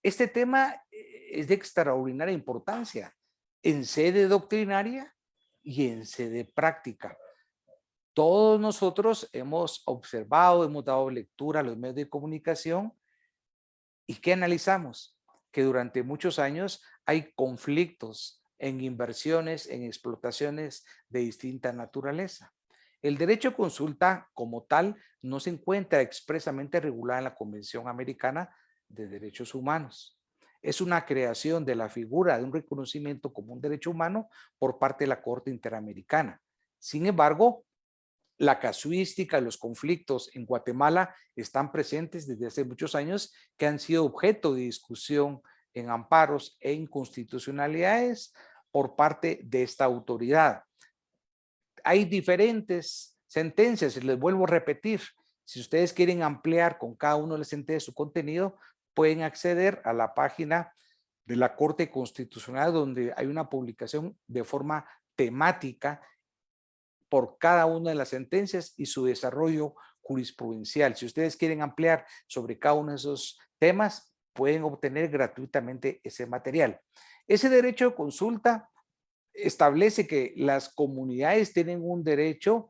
este tema es de extraordinaria importancia en sede doctrinaria y en sede práctica. Todos nosotros hemos observado, hemos dado lectura a los medios de comunicación. ¿Y qué analizamos? Que durante muchos años hay conflictos en inversiones, en explotaciones de distinta naturaleza. El derecho a consulta como tal no se encuentra expresamente regulado en la Convención Americana de Derechos Humanos. Es una creación de la figura de un reconocimiento como un derecho humano por parte de la Corte Interamericana. Sin embargo, la casuística, los conflictos en Guatemala están presentes desde hace muchos años que han sido objeto de discusión en amparos e inconstitucionalidades por parte de esta autoridad. Hay diferentes sentencias y les vuelvo a repetir, si ustedes quieren ampliar con cada uno de las sentencias su contenido, pueden acceder a la página de la Corte Constitucional, donde hay una publicación de forma temática por cada una de las sentencias y su desarrollo jurisprudencial. Si ustedes quieren ampliar sobre cada uno de esos temas, pueden obtener gratuitamente ese material. Ese derecho de consulta establece que las comunidades tienen un derecho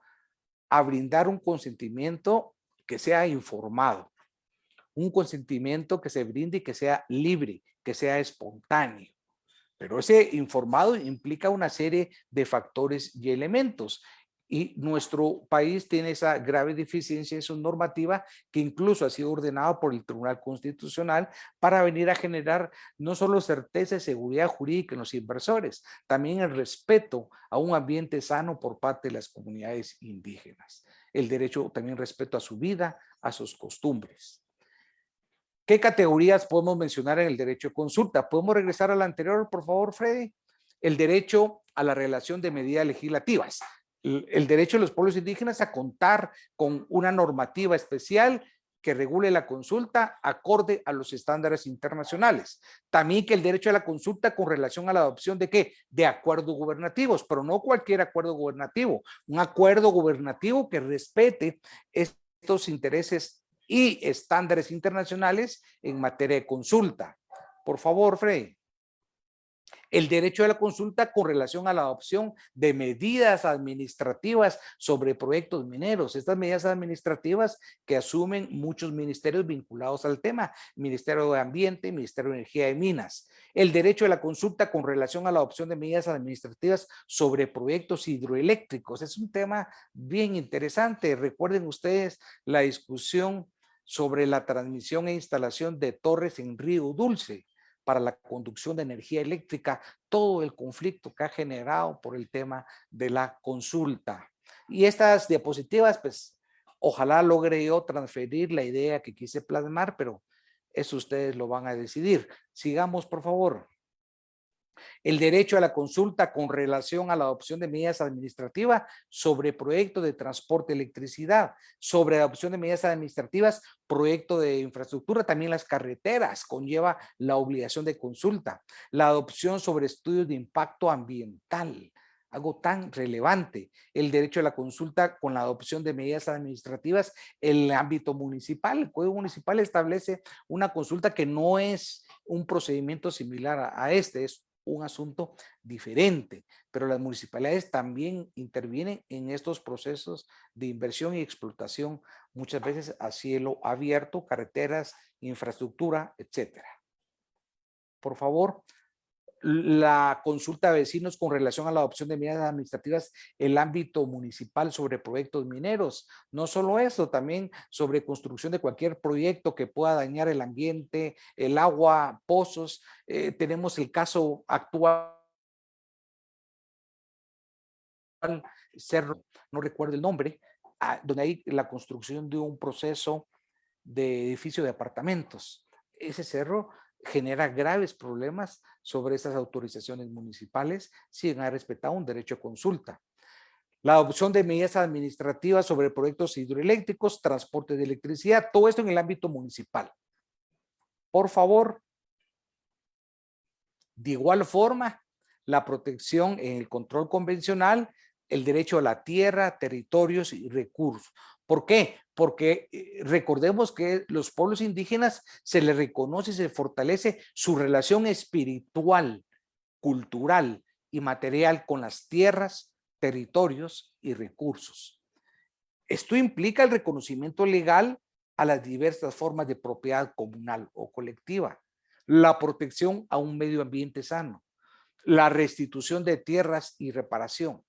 a brindar un consentimiento que sea informado, un consentimiento que se brinde y que sea libre, que sea espontáneo. Pero ese informado implica una serie de factores y elementos. Y nuestro país tiene esa grave deficiencia en su normativa que incluso ha sido ordenado por el Tribunal Constitucional para venir a generar no solo certeza y seguridad jurídica en los inversores, también el respeto a un ambiente sano por parte de las comunidades indígenas. El derecho también respeto a su vida, a sus costumbres. ¿Qué categorías podemos mencionar en el derecho de consulta? ¿Podemos regresar a la anterior, por favor, Freddy? El derecho a la relación de medidas legislativas. El derecho de los pueblos indígenas a contar con una normativa especial que regule la consulta acorde a los estándares internacionales. También que el derecho a la consulta con relación a la adopción de ¿qué? De acuerdos gubernativos, pero no cualquier acuerdo gubernativo. Un acuerdo gubernativo que respete estos intereses y estándares internacionales en materia de consulta. Por favor, Frey. El derecho a la consulta con relación a la adopción de medidas administrativas sobre proyectos mineros. Estas medidas administrativas que asumen muchos ministerios vinculados al tema, Ministerio de Ambiente, Ministerio de Energía y Minas. El derecho a la consulta con relación a la adopción de medidas administrativas sobre proyectos hidroeléctricos. Es un tema bien interesante. Recuerden ustedes la discusión sobre la transmisión e instalación de torres en Río Dulce para la conducción de energía eléctrica, todo el conflicto que ha generado por el tema de la consulta. Y estas diapositivas, pues, ojalá logre yo transferir la idea que quise plasmar, pero eso ustedes lo van a decidir. Sigamos, por favor. El derecho a la consulta con relación a la adopción de medidas administrativas sobre proyectos de transporte de electricidad, sobre adopción de medidas administrativas, proyecto de infraestructura, también las carreteras conlleva la obligación de consulta, la adopción sobre estudios de impacto ambiental, algo tan relevante, el derecho a la consulta con la adopción de medidas administrativas en el ámbito municipal. El Código Municipal establece una consulta que no es un procedimiento similar a este, es un asunto diferente, pero las municipalidades también intervienen en estos procesos de inversión y explotación, muchas veces a cielo abierto, carreteras, infraestructura, etcétera. Por favor, la consulta de vecinos con relación a la adopción de medidas administrativas en el ámbito municipal sobre proyectos mineros. No solo eso, también sobre construcción de cualquier proyecto que pueda dañar el ambiente, el agua, pozos. Tenemos el caso actual, Cerro, no recuerdo el nombre, donde hay la construcción de un proceso de edificio de apartamentos. Ese cerro genera graves problemas sobre estas autorizaciones municipales sin haber respetado un derecho a consulta. La adopción de medidas administrativas sobre proyectos hidroeléctricos, transporte de electricidad, todo esto en el ámbito municipal. Por favor, de igual forma, la protección en el control convencional, el derecho a la tierra, territorios y recursos. ¿Por qué? Porque recordemos que los pueblos indígenas se les reconoce y se fortalece su relación espiritual, cultural y material con las tierras, territorios y recursos. Esto implica el reconocimiento legal a las diversas formas de propiedad comunal o colectiva, la protección a un medio ambiente sano, la restitución de tierras y reparación.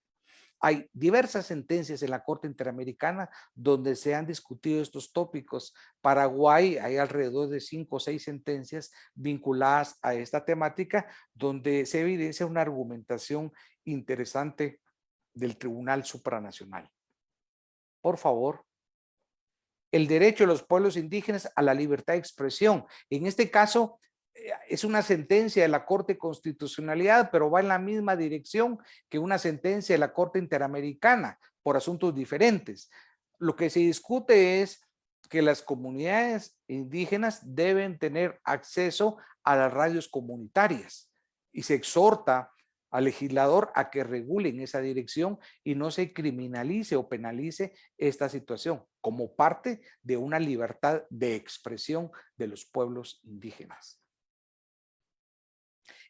Hay diversas sentencias en la Corte Interamericana donde se han discutido estos tópicos. Paraguay, hay alrededor de 5 o 6 sentencias vinculadas a esta temática donde se evidencia una argumentación interesante del Tribunal Supranacional. Por favor. El derecho de los pueblos indígenas a la libertad de expresión. En este caso, es una sentencia de la Corte de Constitucionalidad, pero va en la misma dirección que una sentencia de la Corte Interamericana por asuntos diferentes. Lo que se discute es que las comunidades indígenas deben tener acceso a las radios comunitarias y se exhorta al legislador a que regule en esa dirección y no se criminalice o penalice esta situación como parte de una libertad de expresión de los pueblos indígenas.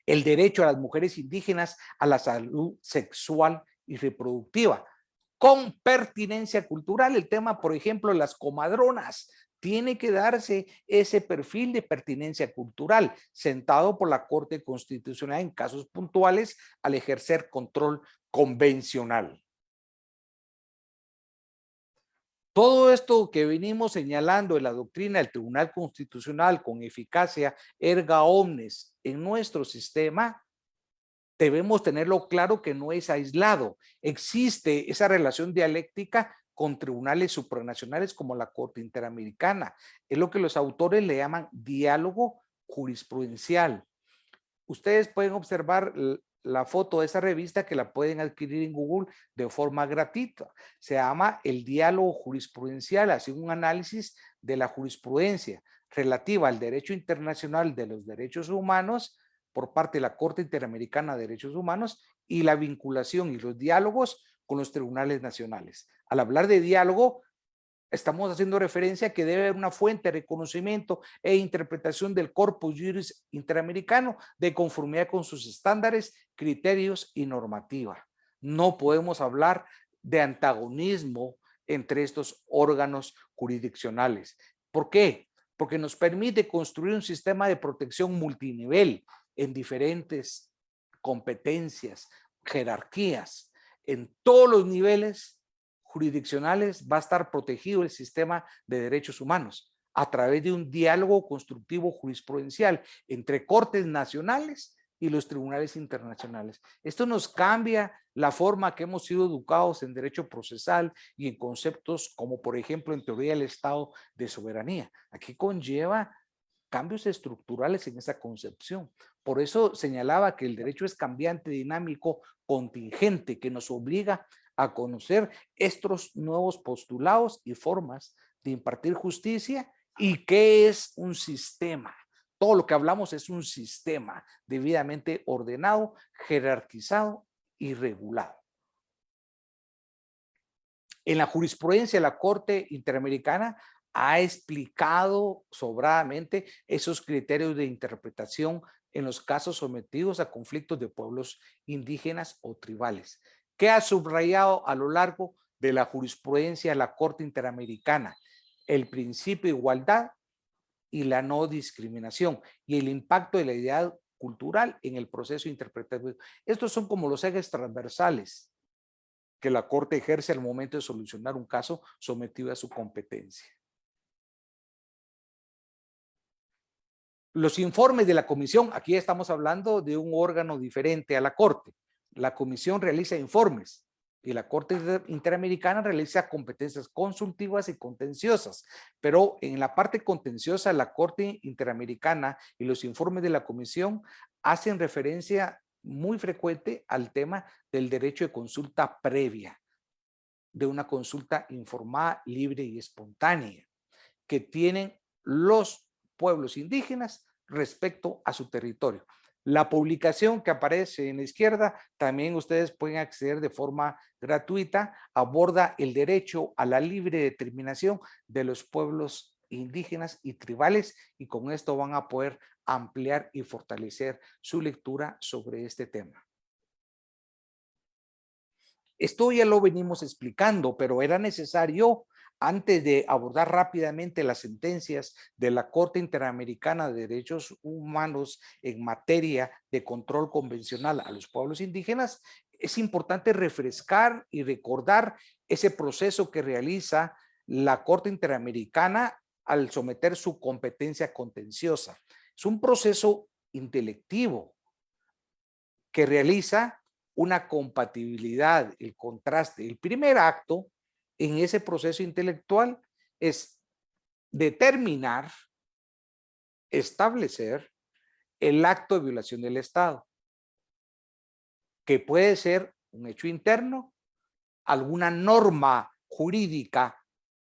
El derecho a las mujeres indígenas a la salud sexual y reproductiva, con pertinencia cultural. El tema, por ejemplo, las comadronas. Tiene que darse ese perfil de pertinencia cultural, sentado por la Corte Constitucional en casos puntuales al ejercer control convencional. Todo esto que venimos señalando en la doctrina del Tribunal Constitucional con eficacia erga omnes en nuestro sistema, debemos tenerlo claro que no es aislado. Existe esa relación dialéctica con tribunales supranacionales como la Corte Interamericana. Es lo que los autores le llaman diálogo jurisprudencial. Ustedes pueden observar la foto de esa revista que la pueden adquirir en Google de forma gratuita. Se llama El Diálogo Jurisprudencial, hace un análisis de la jurisprudencia relativa al derecho internacional de los derechos humanos por parte de la Corte Interamericana de Derechos Humanos y la vinculación y los diálogos con los tribunales nacionales. Al hablar de diálogo, estamos haciendo referencia a que debe haber una fuente de reconocimiento e interpretación del corpus juris interamericano de conformidad con sus estándares, criterios y normativa. No podemos hablar de antagonismo entre estos órganos jurisdiccionales. ¿Por qué? Porque nos permite construir un sistema de protección multinivel en diferentes competencias, jerarquías, en todos los niveles jurisdiccionales va a estar protegido el sistema de derechos humanos a través de un diálogo constructivo jurisprudencial entre cortes nacionales y los tribunales internacionales. Esto nos cambia la forma que hemos sido educados en derecho procesal y en conceptos como, por ejemplo, en teoría del Estado de soberanía. Aquí conlleva cambios estructurales en esa concepción. Por eso señalaba que el derecho es cambiante, dinámico, contingente, que nos obliga a conocer estos nuevos postulados y formas de impartir justicia y qué es un sistema. Todo lo que hablamos es un sistema debidamente ordenado, jerarquizado y regulado. En la jurisprudencia de la Corte Interamericana ha explicado sobradamente esos criterios de interpretación en los casos sometidos a conflictos de pueblos indígenas o tribales. ¿Qué ha subrayado a lo largo de la jurisprudencia de la Corte Interamericana? El principio de igualdad y la no discriminación y el impacto de la identidad cultural en el proceso interpretativo. Estos son como los ejes transversales que la Corte ejerce al momento de solucionar un caso sometido a su competencia. Los informes de la comisión, aquí estamos hablando de un órgano diferente a la Corte. La comisión realiza informes y la Corte Interamericana realiza competencias consultivas y contenciosas. Pero en la parte contenciosa, la Corte Interamericana y los informes de la comisión hacen referencia muy frecuente al tema del derecho de consulta previa, de una consulta informada, libre y espontánea, que tienen los pueblos indígenas respecto a su territorio. La publicación que aparece en la izquierda, también ustedes pueden acceder de forma gratuita, aborda el derecho a la libre determinación de los pueblos indígenas y tribales y con esto van a poder ampliar y fortalecer su lectura sobre este tema. Esto ya lo venimos explicando, pero era necesario, antes de abordar rápidamente las sentencias de la Corte Interamericana de Derechos Humanos en materia de control convencional a los pueblos indígenas, es importante refrescar y recordar ese proceso que realiza la Corte Interamericana al someter su competencia contenciosa. Es un proceso intelectivo que realiza una compatibilidad, el contraste. El primer acto en ese proceso intelectual es determinar, establecer el acto de violación del Estado, que puede ser un hecho interno, alguna norma jurídica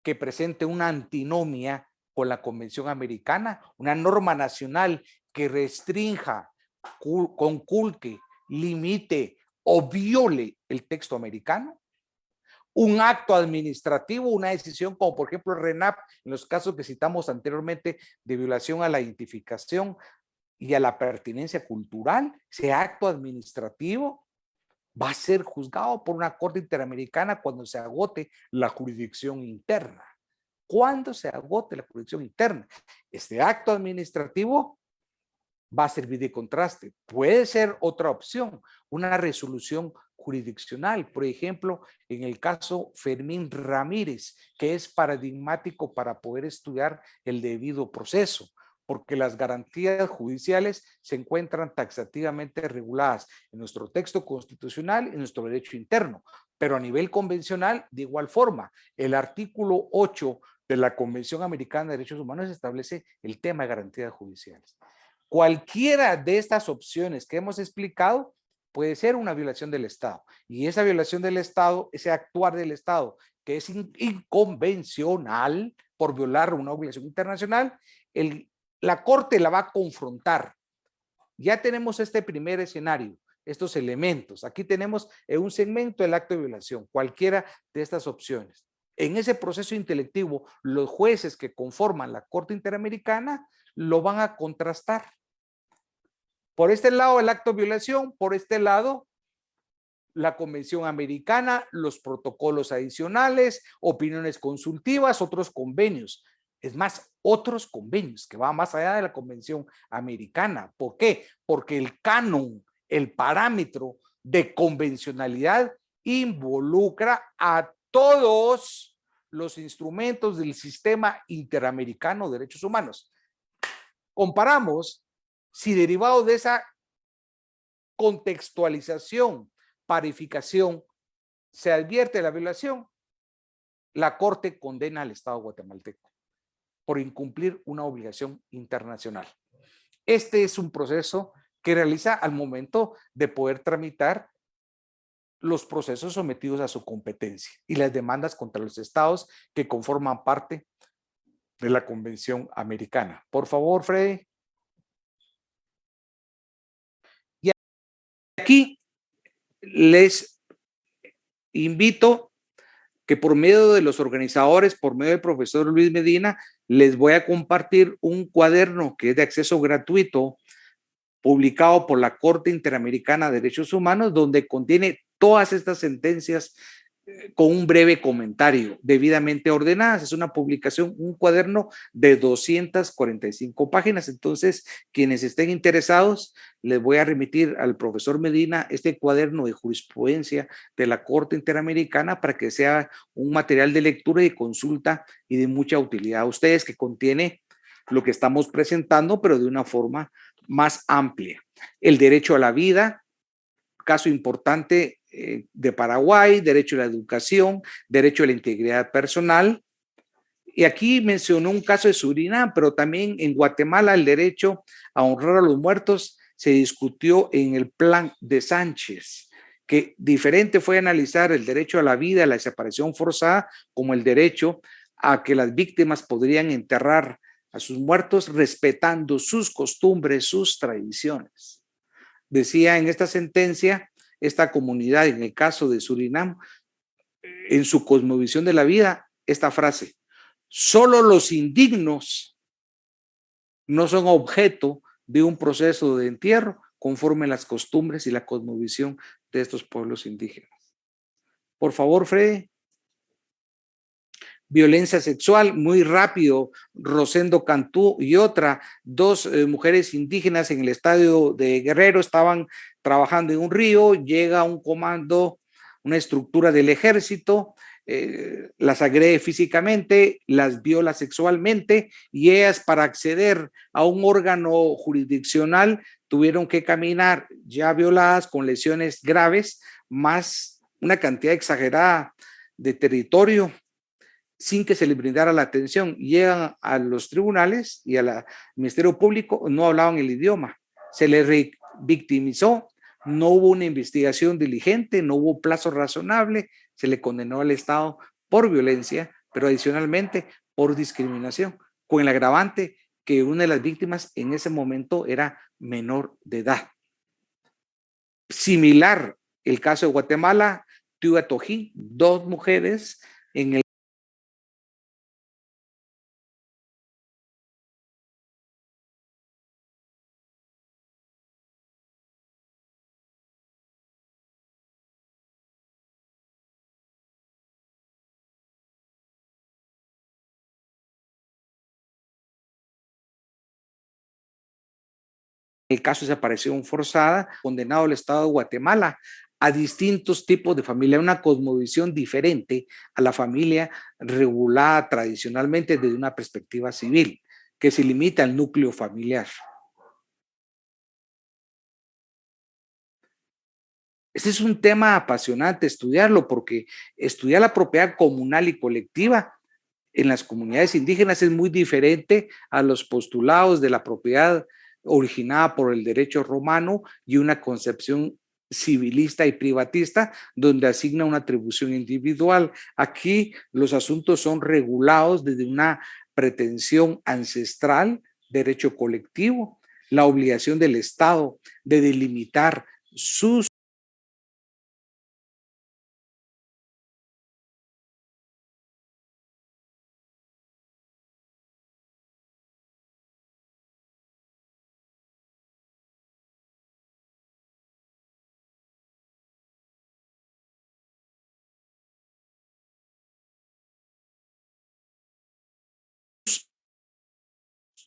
que presente una antinomia con la Convención Americana, una norma nacional que restrinja, conculque, limite o viole el texto americano, un acto administrativo, una decisión como por ejemplo el RENAP, en los casos que citamos anteriormente de violación a la identificación y a la pertinencia cultural, ese acto administrativo va a ser juzgado por una corte interamericana cuando se agote la jurisdicción interna. Cuando se agote la jurisdicción interna, este acto administrativo va a servir de contraste. Puede ser otra opción, una resolución jurisdiccional. Por ejemplo, en el caso Fermín Ramírez, que es paradigmático para poder estudiar el debido proceso, porque las garantías judiciales se encuentran taxativamente reguladas en nuestro texto constitucional y en nuestro derecho interno, pero a nivel convencional, de igual forma, el artículo 8 de la Convención Americana de Derechos Humanos establece el tema de garantías judiciales. Cualquiera de estas opciones que hemos explicado puede ser una violación del Estado. Y esa violación del Estado, ese actuar del Estado, que es inconvencional por violar una obligación internacional, la Corte la va a confrontar. Ya tenemos este primer escenario, estos elementos. Aquí tenemos un segmento del acto de violación, cualquiera de estas opciones. En ese proceso intelectivo, los jueces que conforman la Corte Interamericana lo van a contrastar. Por este lado, el acto de violación, por este lado, la Convención Americana, los protocolos adicionales, opiniones consultivas, otros convenios. Es más, otros convenios que van más allá de la Convención Americana. ¿Por qué? Porque el canon, el parámetro de convencionalidad involucra a todos los instrumentos del sistema interamericano de derechos humanos. Comparamos si derivado de esa contextualización, parificación, se advierte la violación, la Corte condena al Estado guatemalteco por incumplir una obligación internacional. Este es un proceso que realiza al momento de poder tramitar los procesos sometidos a su competencia y las demandas contra los estados que conforman parte de la Convención Americana. Por favor, Freddy. Y aquí les invito que por medio de los organizadores, por medio del profesor Luis Medina, les voy a compartir un cuaderno que es de acceso gratuito, publicado por la Corte Interamericana de Derechos Humanos, donde contiene todas estas sentencias con un breve comentario, debidamente ordenadas. Es una publicación, un cuaderno de 245 páginas. Entonces, quienes estén interesados, les voy a remitir al profesor Medina este cuaderno de jurisprudencia de la Corte Interamericana para que sea un material de lectura y de consulta y de mucha utilidad a ustedes, que contiene lo que estamos presentando, pero de una forma más amplia. El derecho a la vida, caso importante de Paraguay, derecho a la educación, derecho a la integridad personal. Y aquí mencionó un caso de Surinam, pero también en Guatemala el derecho a honrar a los muertos se discutió en el plan de Sánchez, que diferente fue analizar el derecho a la vida, a la desaparición forzada, como el derecho a que las víctimas podrían enterrar a sus muertos respetando sus costumbres, sus tradiciones. Decía en esta sentencia, esta comunidad, en el caso de Surinam, en su cosmovisión de la vida, esta frase: solo los indignos no son objeto de un proceso de entierro conforme a las costumbres y la cosmovisión de estos pueblos indígenas. Por favor, Freddy. Violencia sexual, muy rápido, Rosendo Cantú y dos mujeres indígenas en el estadio de Guerrero estaban trabajando en un río, llega un comando, una estructura del ejército, las agrede físicamente, las viola sexualmente y ellas, para acceder a un órgano jurisdiccional, tuvieron que caminar ya violadas con lesiones graves, más una cantidad exagerada de territorio, sin que se les brindara la atención. Llegan a los tribunales y al Ministerio Público, no hablaban el idioma, se les victimizó, no hubo una investigación diligente, no hubo plazo razonable, se le condenó al Estado por violencia, pero adicionalmente por discriminación, con el agravante que una de las víctimas en ese momento era menor de edad. Similar el caso de Guatemala, Tojí, 2 mujeres en el caso de desaparición forzada, condenado al Estado de Guatemala a distintos tipos de familia, una cosmovisión diferente a la familia regulada tradicionalmente desde una perspectiva civil, que se limita al núcleo familiar. Este es un tema apasionante estudiarlo porque estudiar la propiedad comunal y colectiva en las comunidades indígenas es muy diferente a los postulados de la propiedad originada por el derecho romano y una concepción civilista y privatista donde asigna una atribución individual. Aquí los asuntos son regulados desde una pretensión ancestral, derecho colectivo, la obligación del Estado de delimitar sus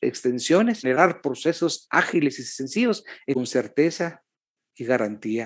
extensiones, generar procesos ágiles y sencillos con certeza y garantía.